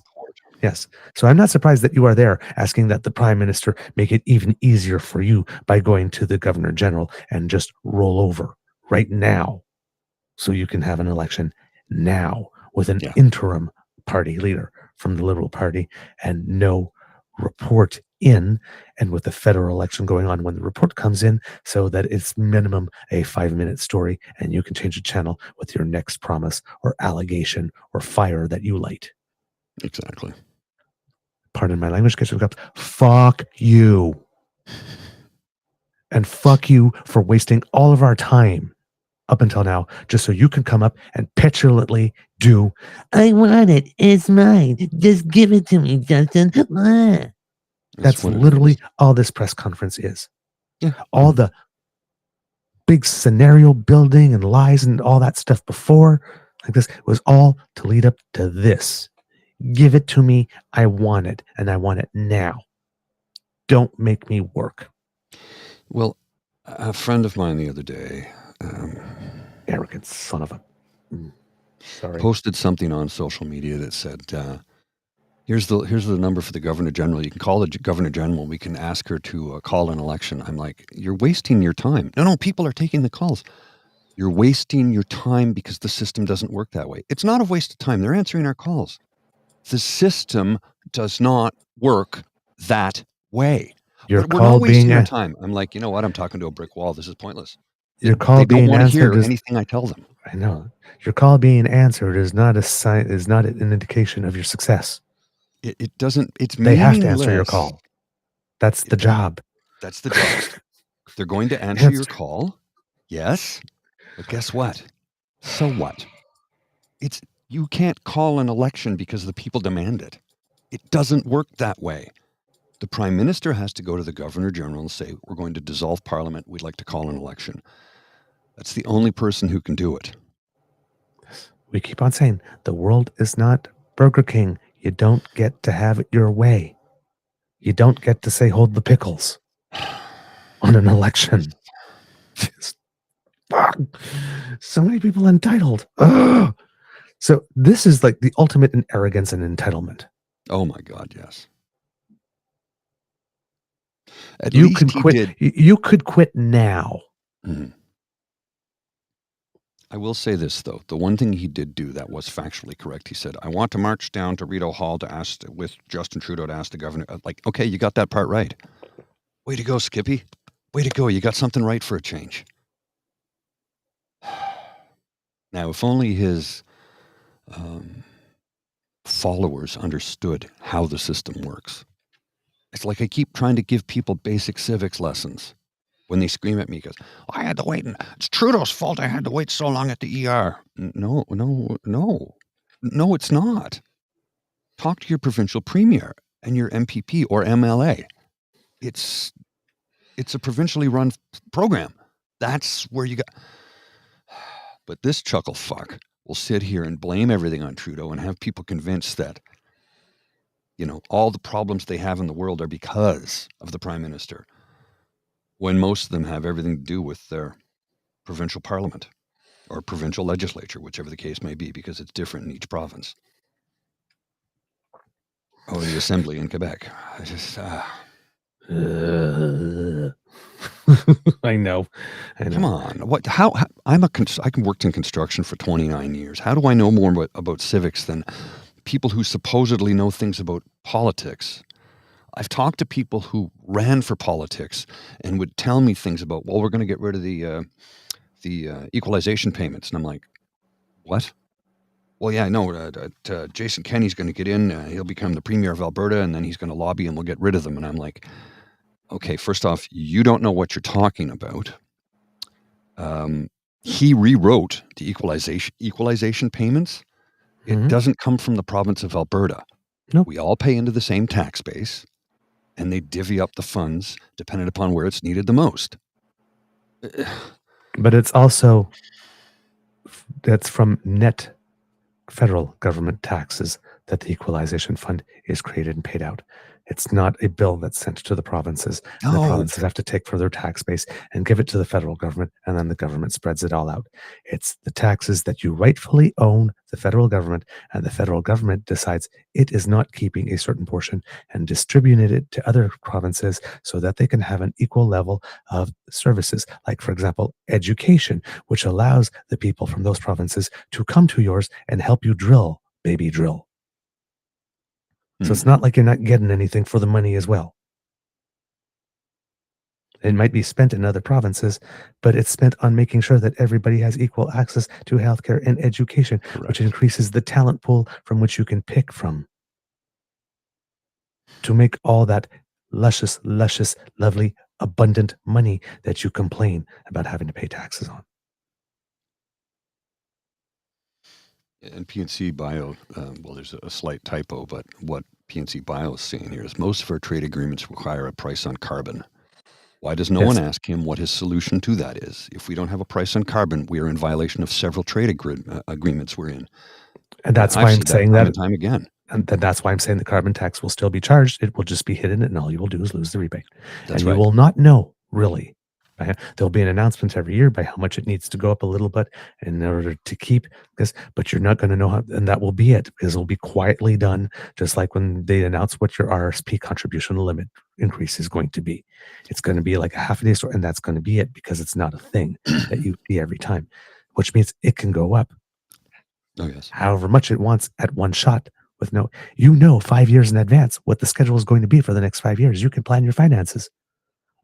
Yes. So I'm not surprised that you are there asking that the Prime Minister make it even easier for you by going to the Governor General and just roll over right now so you can have an election now with an interim party leader from the Liberal Party and no report in, and with the federal election going on when the report comes in, so that it's minimum a 5-minute story and you can change the channel with your next promise or allegation or fire that you light. Exactly. Pardon my language, fuck you. And fuck you for wasting all of our time up until now, just so you can come up and petulantly do, I want it, it's mine, just give it to me, Justin. That's literally all this press conference is. Yeah. All the big scenario building and lies and all that stuff before, like this, was all to lead up to this. Give it to me, I want it, and I want it now. Don't make me work. Well, a friend of mine the other day, arrogant son of a... Sorry. Posted something on social media that said, here's the number for the Governor General. You can call the Governor General. We can ask her to call an election. I'm like, you're wasting your time. No, people are taking the calls. You're wasting your time because the system doesn't work that way. It's not a waste of time. They're answering our calls. The system does not work that way. Your but call we're not wasting being our time. I'm like, you know what? I'm talking to a brick wall. This is pointless. Your call they being don't want to hear answered anything I tell them. I know. Your call being answered is not a sign, is not an indication of your success. It doesn't. It's they meaningless. have to answer your call. That's the job. That's the job. They're going to answer your call. Yes. But guess what? So what? You can't call an election because the people demand it. It doesn't work that way. The Prime Minister has to go to the Governor General and say, we're going to dissolve Parliament. We'd like to call an election. That's the only person who can do it. We keep on saying the world is not Burger King. You don't get to have it your way. You don't get to say, hold the pickles on an election. So many people entitled. Ugh. So this is like the ultimate in arrogance and entitlement. Oh my God, yes. You could quit. You could quit now. Mm-hmm. I will say this, though. The one thing he did do that was factually correct, he said, I want to march down to Rideau Hall to ask, with Justin Trudeau, to ask the governor. Like, okay, you got that part right. Way to go, Skippy. Way to go. You got something right for a change. Now, if only his followers understood how the system works. It's like I keep trying to give people basic civics lessons. When they scream at me, because I had to wait, and it's Trudeau's fault I had to wait so long at the ER. No, it's not. Talk to your provincial premier and your MPP or MLA. It's a provincially run program. That's where you got. But this chuckle fuck will sit here and blame everything on Trudeau and have people convinced that, all the problems they have in the world are because of the Prime Minister, when most of them have everything to do with their provincial parliament or provincial legislature, whichever the case may be, because it's different in each province. Or the assembly in Quebec. I just... I know. Come on. What? How I worked in construction for 29 years. How do I know more about civics than people who supposedly know things about politics? I've talked to people who ran for politics and would tell me things about, well, we're going to get rid of the equalization payments. And I'm like, what? Well, yeah, no, Jason Kenney's going to get in. He'll become the premier of Alberta, and then he's going to lobby and we'll get rid of them. And I'm like, okay, first off, you don't know what you're talking about. he rewrote the equalization payments. It doesn't come from the province of Alberta. Nope. We all pay into the same tax base, and they divvy up the funds depending upon where it's needed the most. But it's also, that's from net federal government taxes that the equalization fund is created and paid out. It's not a bill that's sent to the provinces. And the provinces have to take for their tax base and give it to the federal government, and then the government spreads it all out. It's the taxes that you rightfully own, the federal government, and the federal government decides it is not keeping a certain portion and distributing it to other provinces so that they can have an equal level of services. Like, for example, education, which allows the people from those provinces to come to yours and help you drill, baby drill. So it's not like you're not getting anything for the money as well. It might be spent in other provinces, but it's spent on making sure that everybody has equal access to healthcare and education, which increases the talent pool from which you can pick from to make all that luscious, lovely, abundant money that you complain about having to pay taxes on. And PNC Bio, well, there's a slight typo, but what PNC Bio is saying here is most of our trade agreements require a price on carbon. Why does no one ask him what his solution to that is? If we don't have a price on carbon, we are in violation of several trade agreements we're in. And that's why I'm saying that time and time again. And that's why I'm saying the carbon tax will still be charged. It will just be hidden, and all you will do is lose the rebate. That's and right. You will not know, really. There'll be an announcement every year by how much it needs to go up a little bit in order to keep this, but you're not going to know how, and that will be it, because it'll be quietly done, just like when they announce what your RSP contribution limit increase is going to be. It's going to be like a half a day store, and that's going to be it, because it's not a thing that you see every time, which means it can go up. Oh, yes. However much it wants at one shot. With no, 5 years in advance what the schedule is going to be for the next 5 years. You can plan your finances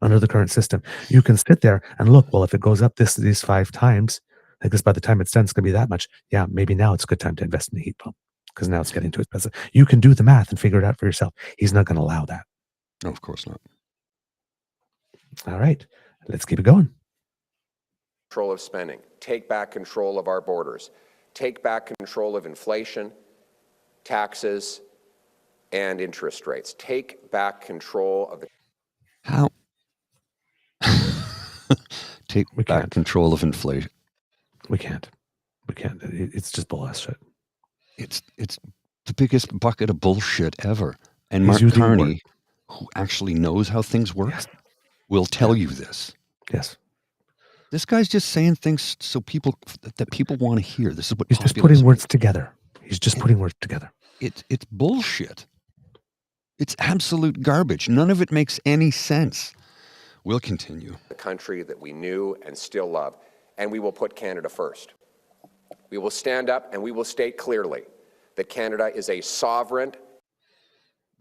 under the current system. You can sit there and look, well, if it goes up these 5 times, because by the time it's done, it's going to be that much. Yeah, maybe now it's a good time to invest in the heat pump, because now it's getting too expensive. You can do the math and figure it out for yourself. He's not going to allow that. No, of course not. All right, let's keep it going. Control of spending. Take back control of our borders. Take back control of inflation, taxes, and interest rates. Take back control of the... How? Take back control of inflation. We can't. It's just bullshit. It's the biggest bucket of bullshit ever. And Mark Carney, who actually knows how things work, will tell you this. Yes. This guy's just saying things so people want to hear. This is what he's just putting words together. He's just putting words together. It's bullshit. It's absolute garbage. None of it makes any sense. We'll continue. The country that we knew and still love, and we will put Canada first. We will stand up and we will state clearly that Canada is a sovereign...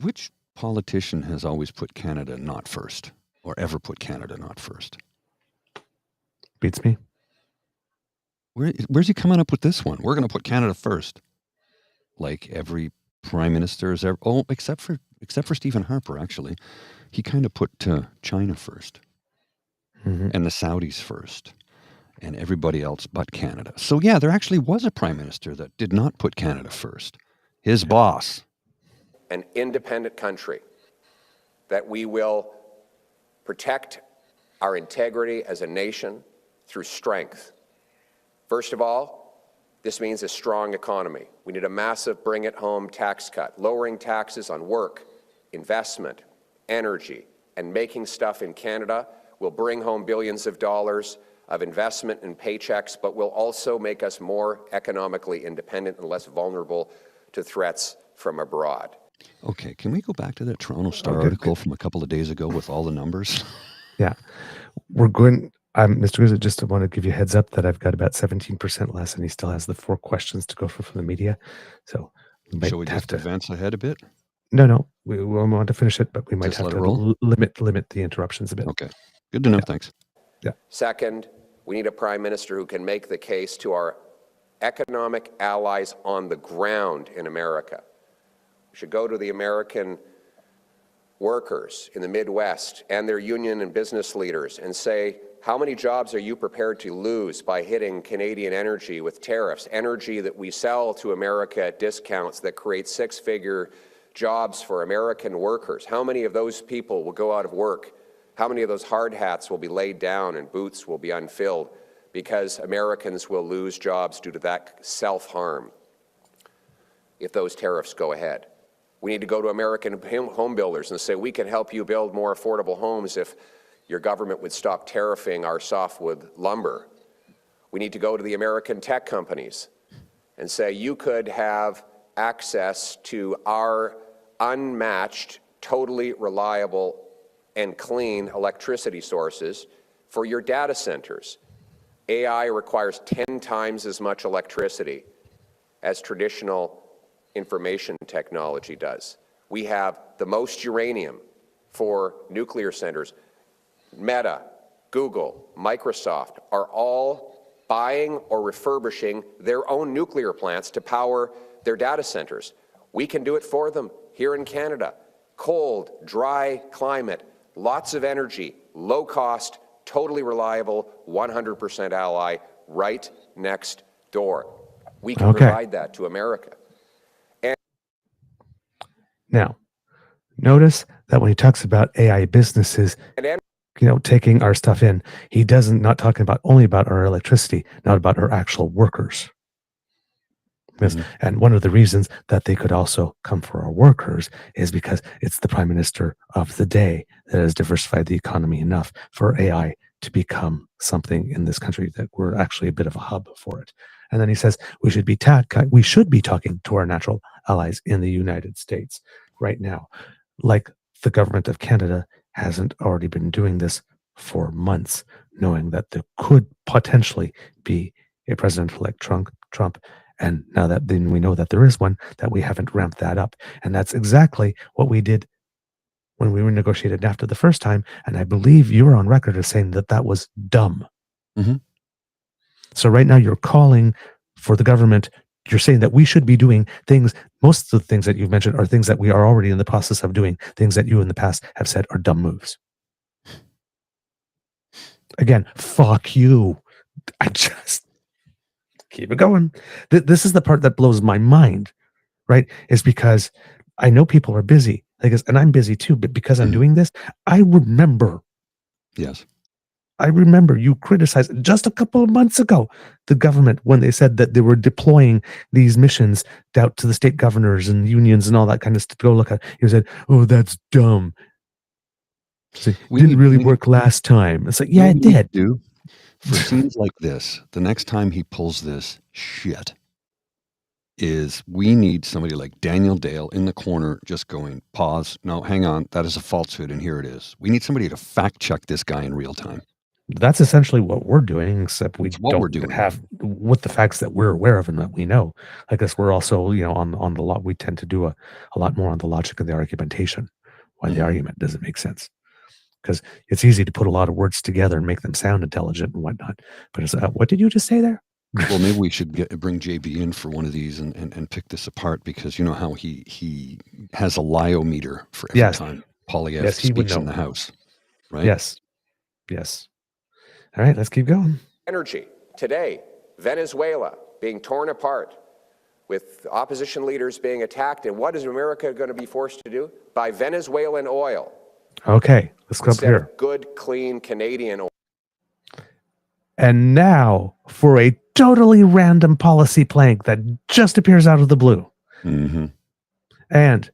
Which politician has always put Canada not first, or ever put Canada not first? Beats me. Where's he coming up with this one? We're going to put Canada first. Like every prime minister has ever... Oh, except for Stephen Harper, actually. He kind of put China first. And the Saudis first. And everybody else but Canada. So yeah, there actually was a prime minister that did not put Canada first. His boss. An independent country, that we will protect our integrity as a nation through strength. First of all, this means a strong economy. We need a massive bring-it-home tax cut, lowering taxes on work, investment, energy, and making stuff in Canada will bring home billions of dollars of investment and paychecks, but will also make us more economically independent and less vulnerable to threats from abroad. Okay, can we go back to that Toronto Star article from a couple of days ago with all the numbers? Yeah. We're going... Mr. Grizzly, just want to give you a heads up that I've got about 17% less, and he still has the 4 questions to go for from the media. So we might Shall we have just advance ahead a bit? No. We want to finish it, but we might Just have let it to limit the interruptions a bit. Okay. Good to know. Thanks. Yeah. Second, we need a prime minister who can make the case to our economic allies on the ground in America. We should go to the American workers in the Midwest and their union and business leaders and say, how many jobs are you prepared to lose by hitting Canadian energy with tariffs, energy that we sell to America at discounts that create six-figure jobs for American workers? How many of those people will go out of work? How many of those hard hats will be laid down and boots will be unfilled because Americans will lose jobs due to that self-harm if those tariffs go ahead? We need to go to American home builders and say, we can help you build more affordable homes if your government would stop tariffing our softwood lumber. We need to go to the American tech companies and say, you could have access to our unmatched, totally reliable and clean electricity sources for your data centers. AI requires 10 times as much electricity as traditional information technology does. We have the most uranium for nuclear centers. Meta, Google, Microsoft are all buying or refurbishing their own nuclear plants to power their data centers. We can do it for them here in Canada. Cold, dry climate, lots of energy, low cost, totally reliable, 100% ally, right next door. We can provide that to America. Now, notice that when he talks about AI businesses, taking our stuff in, he doesn't not talking about only about our electricity, not about our actual workers. And one of the reasons that they could also come for our workers is because it's the prime minister of the day that has diversified the economy enough for AI to become something in this country that we're actually a bit of a hub for it. And then he says we should be talking to our natural allies in the United States right now, like the government of Canada hasn't already been doing this for months, knowing that there could potentially be a president-elect Trump. And now that then we know that there is one, that we haven't ramped that up. And that's exactly what we did when we renegotiated NAFTA the first time. And I believe you were on record as saying that that was dumb. So right now you're calling for the government. You're saying that we should be doing things. Most of the things that you've mentioned are things that we are already in the process of doing, things that you in the past have said are dumb moves. Again, fuck you. I just keep it going. This is the part that blows my mind, right? Is because I know people are busy, and I'm busy too, but because I'm doing this, I remember. Yes. I remember you criticized just a couple of months ago the government when they said that they were deploying these missions out to the state governors and unions and all that kind of stuff to go look at. You said, "Oh, that's dumb. It didn't really work last time." It's like, yeah, it did. For scenes like this, the next time he pulls this shit, is we need somebody like Daniel Dale in the corner just going, pause, no, hang on, that is a falsehood, and here it is. We need somebody to fact check this guy in real time. That's essentially what we're doing, except we don't have with the facts that we're aware of and that we know. I guess we're also, on the lot, we tend to do a lot more on the logic and the argumentation, why the argument doesn't make sense. Because it's easy to put a lot of words together and make them sound intelligent and whatnot. But it's, what did you just say there? Well, maybe we should bring JB in for one of these and pick this apart, because you know how he has a liometer for every time Poilievre speaks in the House, right? Yes. All right, let's keep going. Energy. Today, Venezuela being torn apart with opposition leaders being attacked. And what is America going to be forced to do? Buy Venezuelan oil. Okay, let's go up here. Of good, clean Canadian oil. And now for a totally random policy plank that just appears out of the blue. And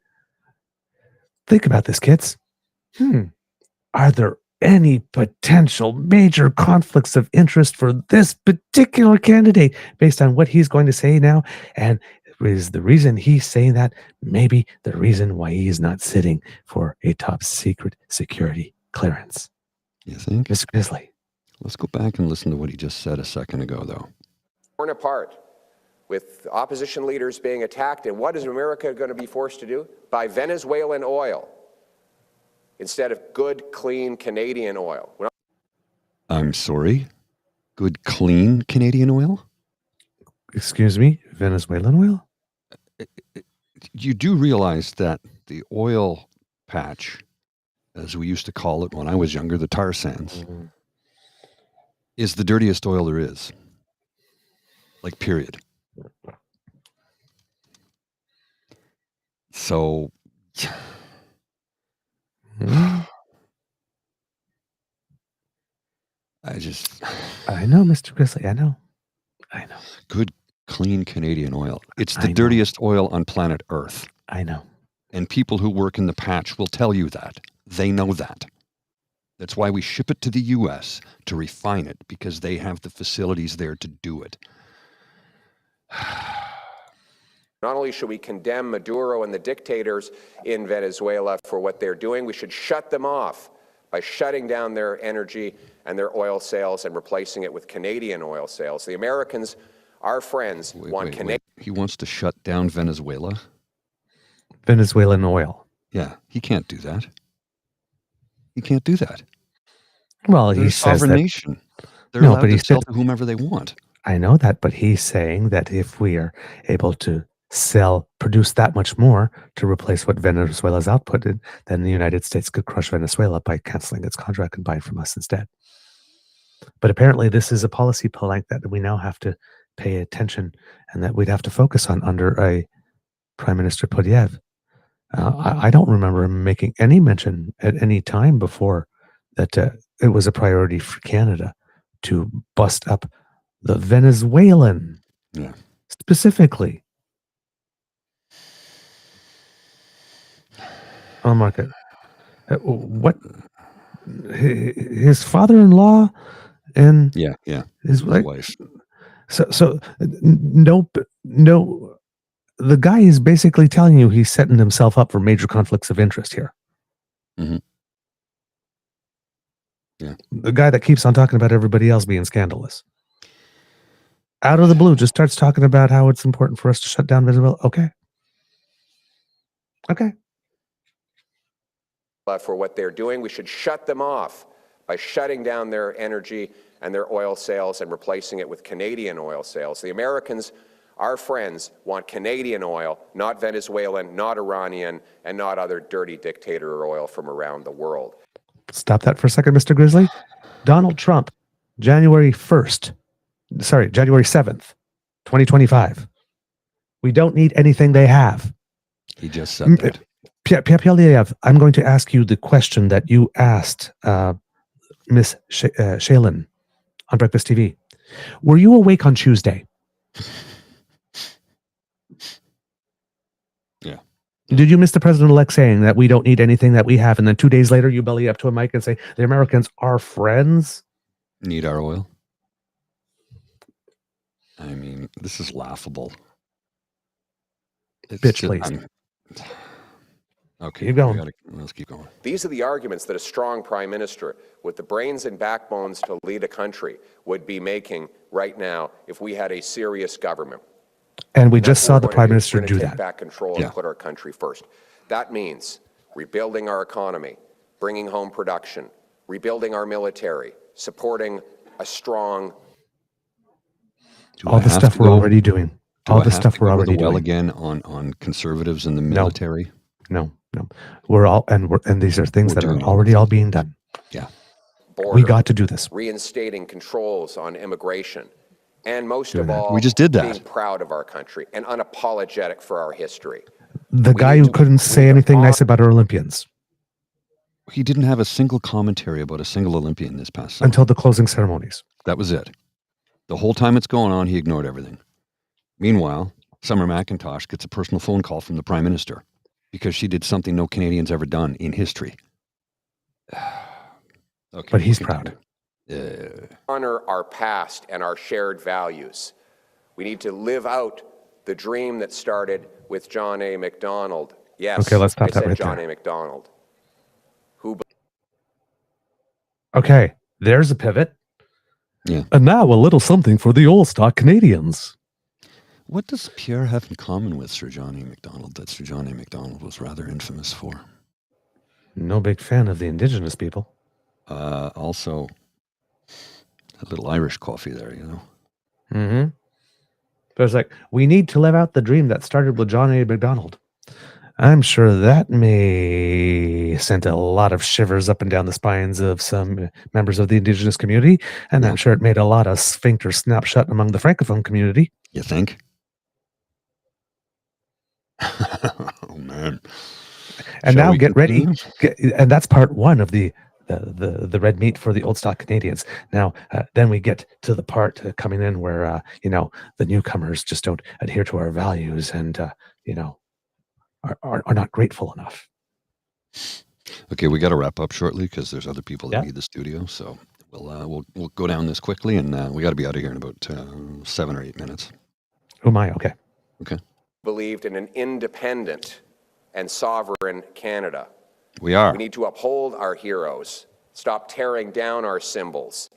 think about this, kids. Are there any potential major conflicts of interest for this particular candidate based on what he's going to say now? And is the reason he's saying that maybe the reason why he's not sitting for a top secret security clearance? You think? Mr. Grizzly. Let's go back and listen to what he just said a second ago, though. Torn apart with opposition leaders being attacked. And what is America going to be forced to do? Buy Venezuelan oil instead of good, clean Canadian oil. I'm sorry? Good, clean Canadian oil? Excuse me? Venezuelan oil? You do realize that the oil patch as we used to call it when I was younger, the tar sands, is the dirtiest oil there is. Like, period. So, I know, Mr. Grizzly. I know. Good, clean Canadian oil. It's the I know. dirtiest oil on planet Earth. I know. And people who work in the patch will tell you that. They know that. That's why we ship it to the U.S. to refine it, because they have the facilities there to do it. Not only should we condemn Maduro and the dictators in Venezuela for what they're doing, we should shut them off by shutting down their energy and their oil sales and replacing it with Canadian oil sales. The Americans, our friends, want Canadian. He wants to shut down Venezuela? Venezuelan oil. Yeah, he can't do that. He can't do that. Well, They're he a says sovereign that, nation. They're allowed but to he sell said, to whomever they want. I know that, but he's saying that if we are able to produce that much more to replace what Venezuela's outputted, then the United States could crush Venezuela by canceling its contract and buying from us instead. But apparently this is a policy plank that we now have to pay attention and that we'd have to focus on under a Prime Minister Poilievre. I don't remember him making any mention at any time before that it was a priority for Canada to bust up the Venezuelan, specifically, on market. What his father-in-law and his wife. So no. The guy is basically telling you he's setting himself up for major conflicts of interest here. Mm-hmm. Yeah. The guy that keeps on talking about everybody else being scandalous. Out of the blue, just starts talking about how it's important for us to shut down Venezuela. Okay. For what they're doing, we should shut them off by shutting down their energy and their oil sales and replacing it with Canadian oil sales. The Americans, our friends, want Canadian oil, not Venezuelan, not Iranian, and not other dirty dictator oil from around the world. Stop that for a second, Mr. Grizzly. Donald Trump, January 7th, 2025. We don't need anything they have. He just said that. Pierre Poilievre, I'm going to ask you the question that you asked Miss Shaylin on Breakfast TV. Were you awake on Tuesday? Yeah. Did you miss the president-elect saying that we don't need anything that we have, and then 2 days later you belly up to a mic and say the Americans are friends? Need our oil? I mean, this is laughable. Bitch, please. Okay, keep going. Let's keep going. These are the arguments that a strong prime minister with the brains and backbones to lead a country would be making right now if we had a serious government. And we just saw the prime minister do that. Take back control and put our country first. That means rebuilding our economy, bringing home production, rebuilding our military, supporting a strong. All the stuff we're already doing. All the stuff we're already doing. Again on conservatives in the military. No. We're all and these are things that are already all being done. Yeah. Border, we got to do this. Reinstating controls on immigration. And most of all, we just did that. Being proud of our country and unapologetic for our history. The guy who couldn't say anything nice about our Olympians. He didn't have a single commentary about a single Olympian this past summer. Until the closing ceremonies. That was it. The whole time it's going on, he ignored everything. Meanwhile, Summer McIntosh gets a personal phone call from the Prime Minister because she did something no Canadian's ever done in history. Okay, but he's proud. Honor our past and our shared values. We need to live out the dream that started with John A. Macdonald. Yes, okay, let's stop that right John there. A. Macdonald. Okay, there's a pivot. Yeah. And now a little something for the all-stock Canadians. What does Pierre have in common with Sir John A. Macdonald that Sir John A. Macdonald was rather infamous for? No big fan of the Indigenous people. Also, a little Irish coffee there, you know. Mm-hmm. But it's like, we need to live out the dream that started with John A. Macdonald. I'm sure that may send a lot of shivers up and down the spines of some members of the Indigenous community, and Yeah. I'm sure it made a lot of sphincter snap shut among the Francophone community. You think? Oh, man. And Shall now we get ready. continue? And that's part one of the red meat for the old stock Canadians. Now, then we get to the part coming in where, the newcomers just don't adhere to our values and, are not grateful enough. Okay, we got to wrap up shortly because there's other people that Yeah. need the studio. So we'll go down this quickly, and we got to be out of here in about 7 or 8 minutes. Oh my, okay. Okay. Believed in an independent and sovereign Canada. We are. We need to uphold our heroes, stop tearing down our symbols,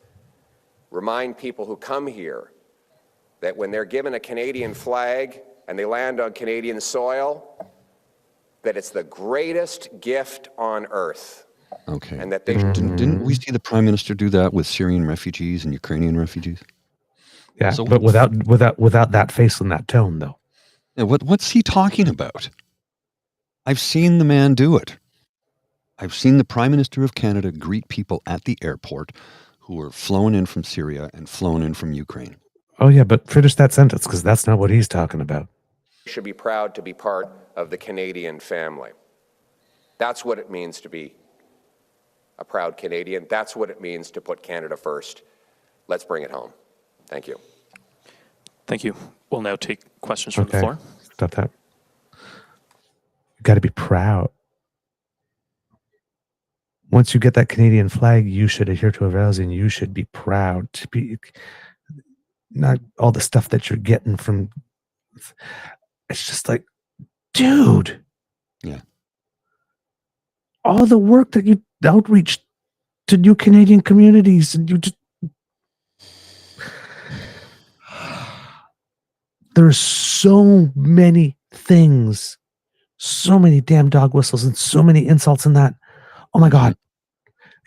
remind people who come here that when they're given a Canadian flag and they land on Canadian soil, that it's the greatest gift on earth. Okay. And that they Didn't we see the Prime Minister do that with Syrian refugees and Ukrainian refugees? Yeah, So but without that face and that tone, though. Yeah, what's he talking about? I've seen the man do it. I've seen the Prime Minister of Canada greet people at the airport who were flown in from Syria and flown in from Ukraine. Oh, yeah, but finish that sentence because that's not what he's talking about. should be proud to be part of the Canadian family. That's what it means to be a proud Canadian. That's what it means to put Canada first. Let's bring it home. Thank you. Thank you. We'll now take questions from the floor. Stop that. You got to be proud. Once you get that Canadian flag, you should adhere to our values and you should be proud to be not all the stuff that you're getting from. It's just like, dude. Yeah. All the work that you outreach to new Canadian communities and you just. There's so many things, so many damn dog whistles and so many insults in that. Oh my God.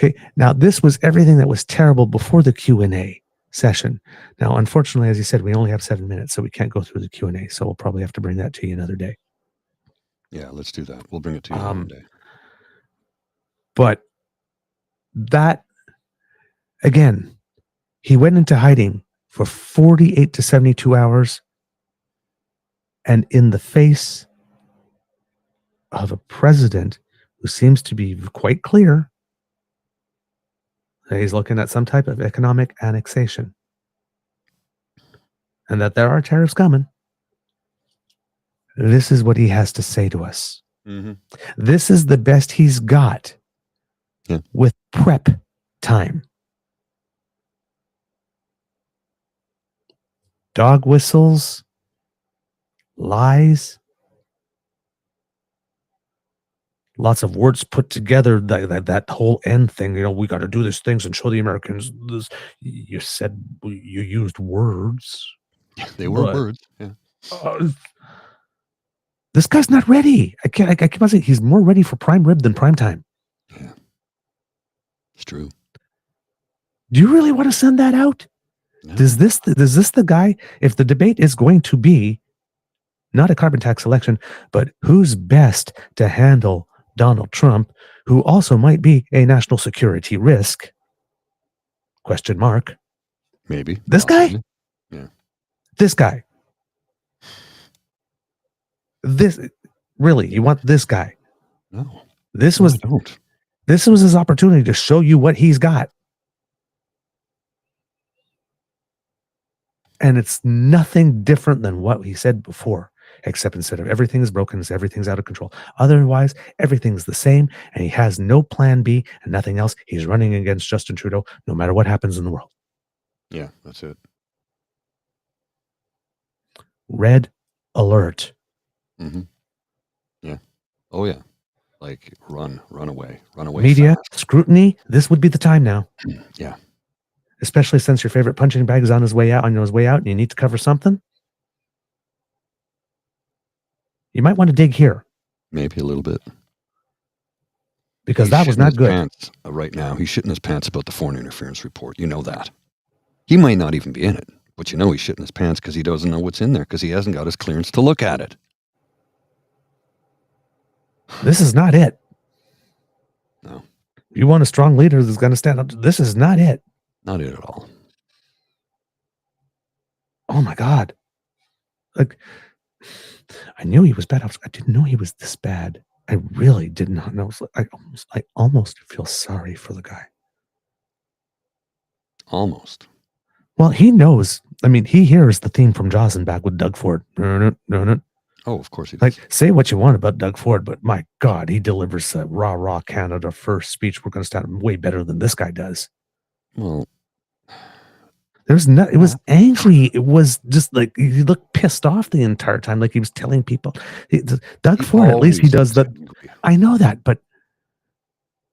Okay. Now this was everything that was terrible before the Q&A session. Now, unfortunately, as you said, we only have 7 minutes, so we can't go through the Q&A. So we'll probably have to bring that to you another day. Yeah, let's do that. We'll bring it to you another day. But that, again, he went into hiding for 48 to 72 hours. And in the face of a president who seems to be quite clear that he's looking at some type of economic annexation and that there are tariffs coming, this is what he has to say to us. Mm-hmm. This is the best he's got with prep time. Dog whistles, lies, lots of words put together, that whole end thing, we got to do these things and show the Americans this. You said you used words. They were words. Yeah. This guy's not ready. I keep on saying he's more ready for prime rib than prime time. Yeah. It's true. Do you really want to send that out? No. Is this the guy, if the debate is going to be not a carbon tax election, but who's best to handle Donald Trump, who also might be a national security risk? Question mark. Maybe. This guy? Yeah. This guy. This really, you want this guy? No. This was his opportunity to show you what he's got. And it's nothing different than what he said before, except instead of everything is broken, everything's out of control. Otherwise, everything's the same, and he has no plan B and nothing else. He's running against Justin Trudeau no matter what happens in the world. Yeah, that's it. Red alert. Mm-hmm. Yeah. Oh, yeah. Like, run away. Media, fast. scrutiny, this would be the time now. Yeah. Especially since your favorite punching bag is on his way out, and you need to cover something. You might want to dig here. Maybe a little bit. Because that was not good. Pants, right now, he's shitting his pants about the foreign interference report. You know that. He might not even be in it, but he's shitting his pants because he doesn't know what's in there because he hasn't got his clearance to look at it. This is not it. No. You want a strong leader that's going to stand up. This is not it. Not it at all. Oh my God. Like, I knew he was bad. I didn't know he was this bad. I really did not know. I almost feel sorry for the guy. Almost. Well, he knows. I mean, he hears the theme from Jaws and back with Doug Ford. Oh, of course he does. Like, say what you want about Doug Ford, but my God, he delivers a rah Canada first speech. We're going to stand way better than this guy does. Well, it was angry. It was just like he looked pissed off the entire time, like he was telling people. Doug Ford, at least he does that. I know that, but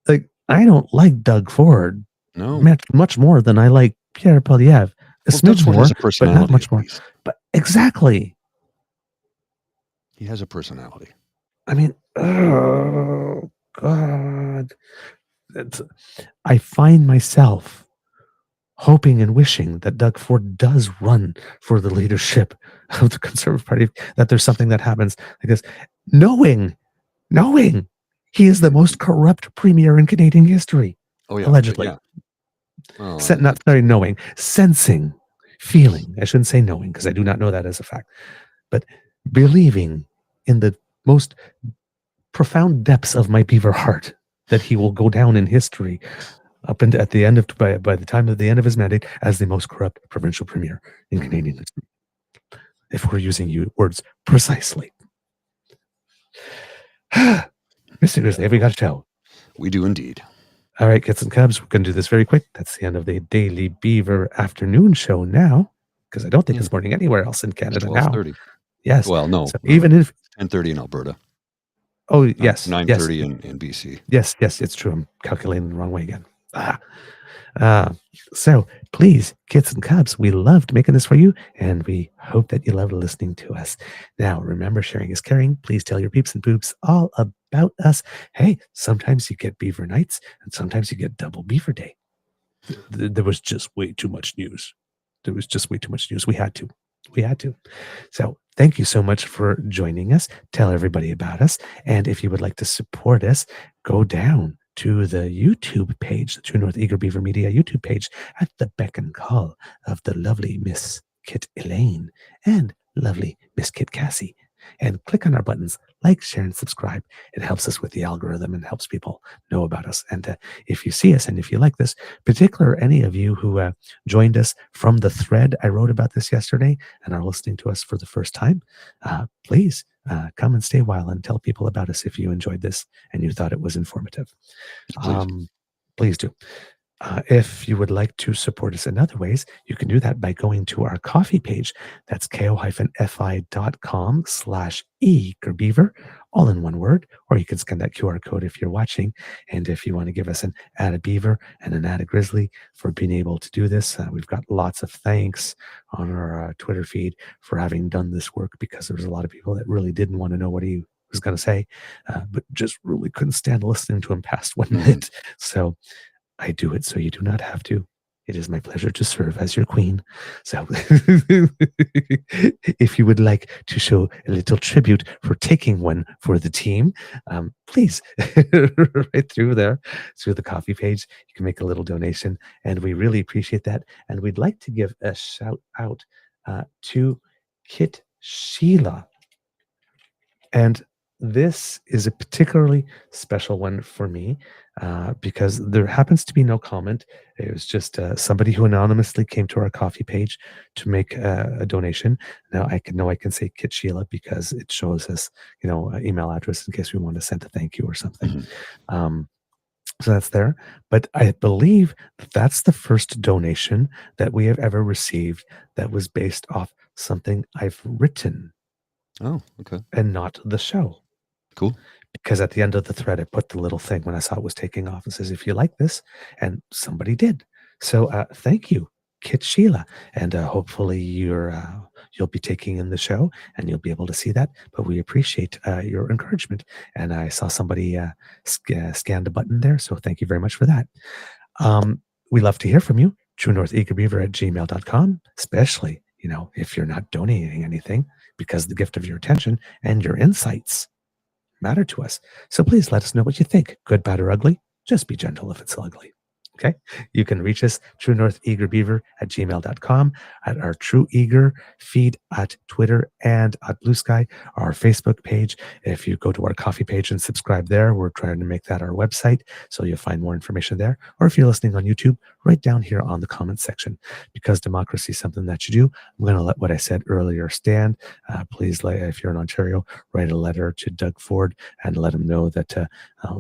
like I don't like Doug Ford. No, much more than I like Pierre Poilievre. A smidge more, has a personality, but not much more. But exactly, he has a personality. I mean, oh God, I find myself hoping and wishing that Doug Ford does run for the leadership of the Conservative Party, that there's something that happens like this, knowing he is the most corrupt premier in Canadian history, allegedly. Well, not knowing, sensing, feeling. I shouldn't say knowing because I do not know that as a fact, but believing in the most profound depths of my beaver heart that he will go down in history up and at the end of by the time of the end of his mandate as the most corrupt provincial premier in Canadian history. If we're using words precisely. Mr. Grizzly, have we got a show? We do indeed. All right, Kits and Cubs, we're going to do this very quick. That's the end of the Daily Beaver afternoon show now, because I don't think it's morning anywhere else in Canada now. 12:30. Yes. Well, no. So even if 10:30 in Alberta. Oh, yes. 9:30 in BC. Yes, it's true. I'm calculating the wrong way again. So please, Kits and Cubs, we loved making this for you, and we hope that you loved listening to us. Now, remember, sharing is caring. Please tell your peeps and poops all about us. Hey, sometimes you get Beaver Nights, and sometimes you get Double Beaver Day. There was just way too much news. We had to. So thank you so much for joining us. Tell everybody about us. And if you would like to support us, go down to the YouTube page, the True North Eager Beaver Media YouTube page, at the beck and call of the lovely Miss Kit Elaine and lovely Miss Kit Cassie. And click on our buttons, like, share, and subscribe. It helps us with the algorithm and helps people know about us. And if you see us and if you like this, particularly any of you who joined us from the thread I wrote about this yesterday and are listening to us for the first time, please come and stay a while and tell people about us if you enjoyed this and you thought it was informative. Please do. If you would like to support us in other ways, you can do that by going to our coffee page. That's ko-fi.com/eagerbeaver, all in one word, or you can scan that QR code if you're watching. And if you want to give us an add a beaver and an add a grizzly for being able to do this, we've got lots of thanks on our Twitter feed for having done this work, because there was a lot of people that really didn't want to know what he was going to say, but just really couldn't stand listening to him past 1 minute. So I do it so you do not have to. It is my pleasure to serve as your queen. So if you would like to show a little tribute for taking one for the team, please, right through there, through the coffee page, you can make a little donation, and we really appreciate that. And we'd like to give a shout out to Kit Sheila. And this is a particularly special one for me because there happens to be no comment. It was just somebody who anonymously came to our coffee page to make a donation. Now I can say Kit Sheila because it shows us, an email address in case we want to send a thank you or something. So that's there. But I believe that's the first donation that we have ever received that was based off something I've written. Oh, okay. And not the show. Cool. Because at the end of the thread, I put the little thing when I saw it was taking off and says, if you like this, and somebody did. So thank you, Kit Sheila. And hopefully you'll be taking in the show and you'll be able to see that. But we appreciate your encouragement. And I saw somebody scanned a button there. So thank you very much for that. We love to hear from you. TrueNorthEagerBeaver@gmail.com, especially, if you're not donating anything, because the gift of your attention and your insights matter to us. So please let us know what you think. Good, bad, or ugly. Just be gentle if it's ugly. Okay. You can reach us, truenortheagerbeaver@gmail.com, at our True Eager feed at Twitter and at Blue Sky, our Facebook page. If you go to our coffee page and subscribe there, we're trying to make that our website, so you'll find more information there. Or if you're listening on YouTube, right down here on the comment section. Because democracy is something that you do, I'm going to let what I said earlier stand. Please, if you're in Ontario, write a letter to Doug Ford and let him know that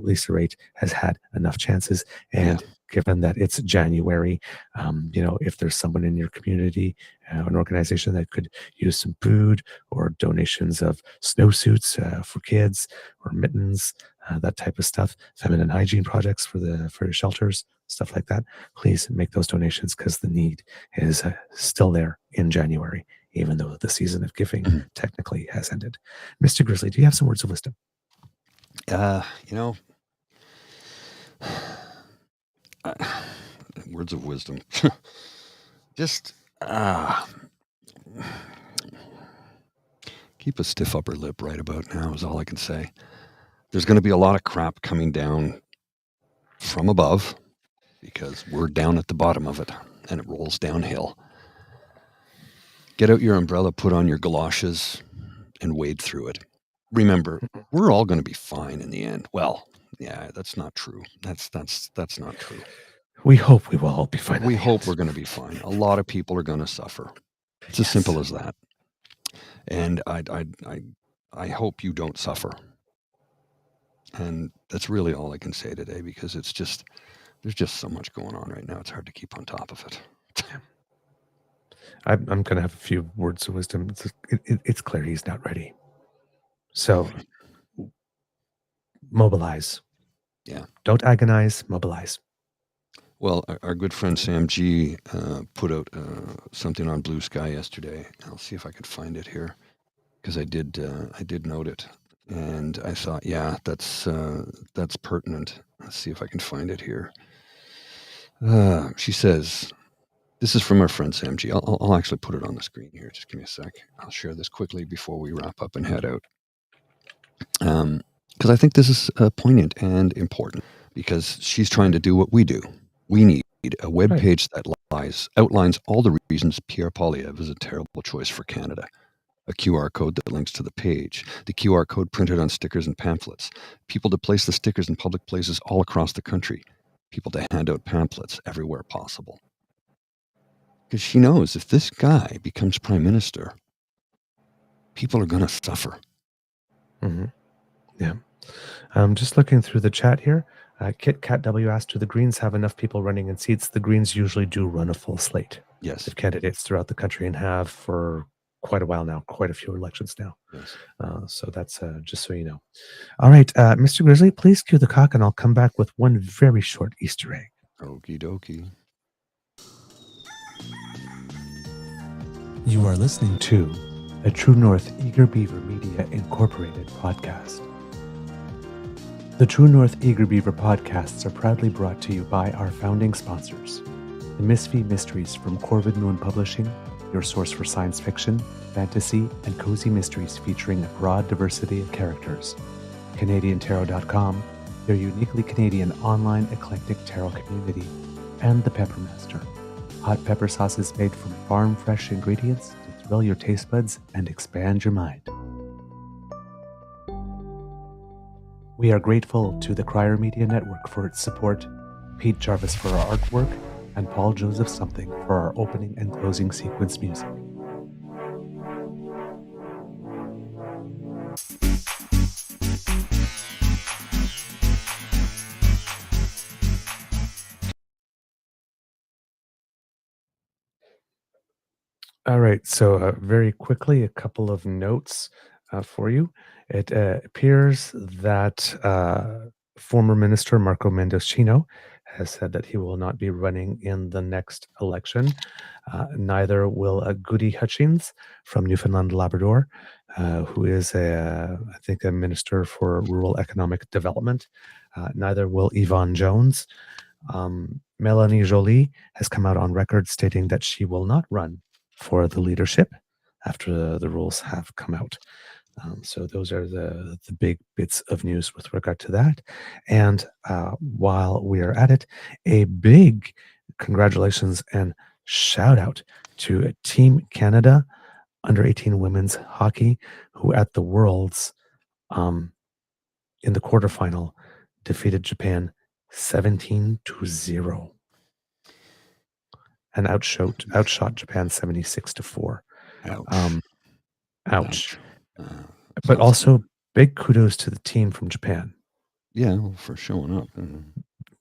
Lisa Raitt has had enough chances. And given that it's January, if there's someone in your community, an organization that could use some food or donations of snowsuits for kids or mittens, that type of stuff, feminine hygiene projects for your shelters, stuff like that, please make those donations, because the need is still there in January, even though the season of giving technically has ended. Mr. Grizzly, do you have some words of wisdom? Words of wisdom. Just keep a stiff upper lip right about now is all I can say. There's going to be a lot of crap coming down from above, because we're down at the bottom of it and it rolls downhill. Get out your umbrella, put on your galoshes, and wade through it. Remember, we're all going to be fine in the end. Well, yeah, that's not true. That's not true. We hope we will all be fine. We hope we're going to be fine. A lot of people are going to suffer. It's as simple as that. And I hope you don't suffer. And that's really all I can say today, because there's just so much going on right now. It's hard to keep on top of it. I'm going to have a few words of wisdom. It's clear he's not ready. So mobilize. Yeah. Don't agonize, mobilize. Well, our good friend Sam G put out something on Blue Sky yesterday. I'll see if I could find it here, because I did note it, and I thought, yeah, that's pertinent. Let's see if I can find it here. She says, this is from our friend Sam G. I'll actually put it on the screen here. Just give me a sec. I'll share this quickly before we wrap up and head out. Because I think this is poignant and important, because she's trying to do what we do. We need a web page that outlines all the reasons Pierre Poilievre is a terrible choice for Canada. A QR code that links to the page. The QR code printed on stickers and pamphlets. People to place the stickers in public places all across the country. People to hand out pamphlets everywhere possible. Because she knows if this guy becomes prime minister, people are going to suffer. Mm-hmm. Yeah. Just looking through the chat here. Kit Kat W asked, do the Greens have enough people running in seats? The Greens usually do run a full slate. Yes. Of candidates throughout the country, and have for quite a while now, quite a few elections now. Yes. So that's just so you know. All right, Mr. Grizzly, please cue the cock, and I'll come back with one very short Easter egg. Okie dokie. You are listening to a True North Eager Beaver Media Incorporated podcast. The True North Eager Beaver podcasts are proudly brought to you by our founding sponsors, the Misfit Mysteries from Corvid Moon Publishing, your source for science fiction, fantasy, and cozy mysteries featuring a broad diversity of characters, CanadianTarot.com, their uniquely Canadian online eclectic tarot community, and the Peppermaster, hot pepper sauces made from farm-fresh ingredients to thrill your taste buds and expand your mind. We are grateful to the Crier Media Network for its support, Pete Jarvis for our artwork, and Paul Joseph Something for our opening and closing sequence music. All right, so very quickly, a couple of notes for you. It appears that former Minister Marco Mendocino has said that he will not be running in the next election. Neither will Goody Hutchings from Newfoundland Labrador, who is I think a minister for rural economic development. Neither will Yvonne Jones. Melanie Joly has come out on record stating that she will not run for the leadership after the rules have come out. So those are the big bits of news with regard to that. And while we are at it, a big congratulations and shout out to Team Canada under 18 women's hockey, who at the Worlds in the quarterfinal defeated Japan 17-0 and outshot Japan 76-4. Ouch. Ouch. But also big kudos to the team from Japan. Yeah, well, for showing up.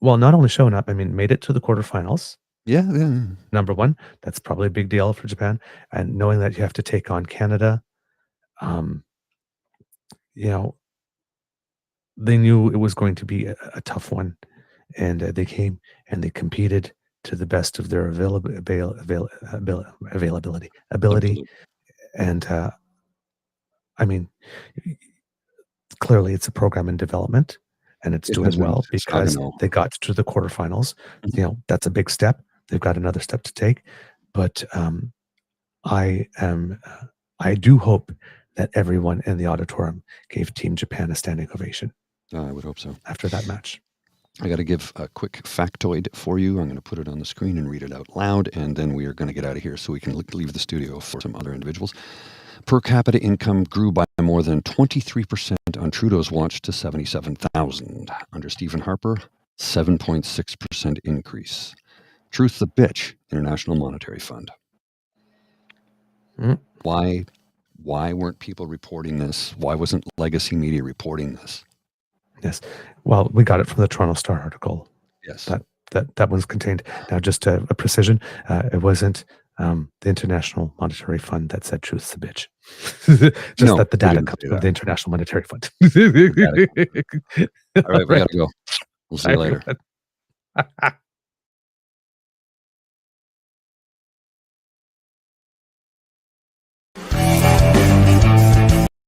Well, not only showing up, I mean, made it to the quarterfinals. Yeah. Number one, that's probably a big deal for Japan. And knowing that you have to take on Canada, you know, they knew it was going to be a tough one. And they came and they competed to the best of their ability. And I mean, clearly it's a program in development and it's doing well because they got to the quarterfinals. You know, that's a big step. They've got another step to take. But I do hope that everyone in the auditorium gave Team Japan a standing ovation. I would hope so. After that match. I got to give a quick factoid for you. I'm going to put it on the screen and read it out loud, and then we are going to get out of here so we can leave the studio for some other individuals. Per capita income grew by more than 23% on Trudeau's watch to $77,000. Under Stephen Harper, 7.6% increase. Truth the bitch, International Monetary Fund. Why weren't people reporting this? Why wasn't legacy media reporting this? Yes. Well, we got it from the Toronto Star article. Yes. That one's contained. Now, just a precision. It wasn't the International Monetary Fund that said truth's a bitch. That the data comes from the International Monetary Fund. All right, we got to go. We'll see you later.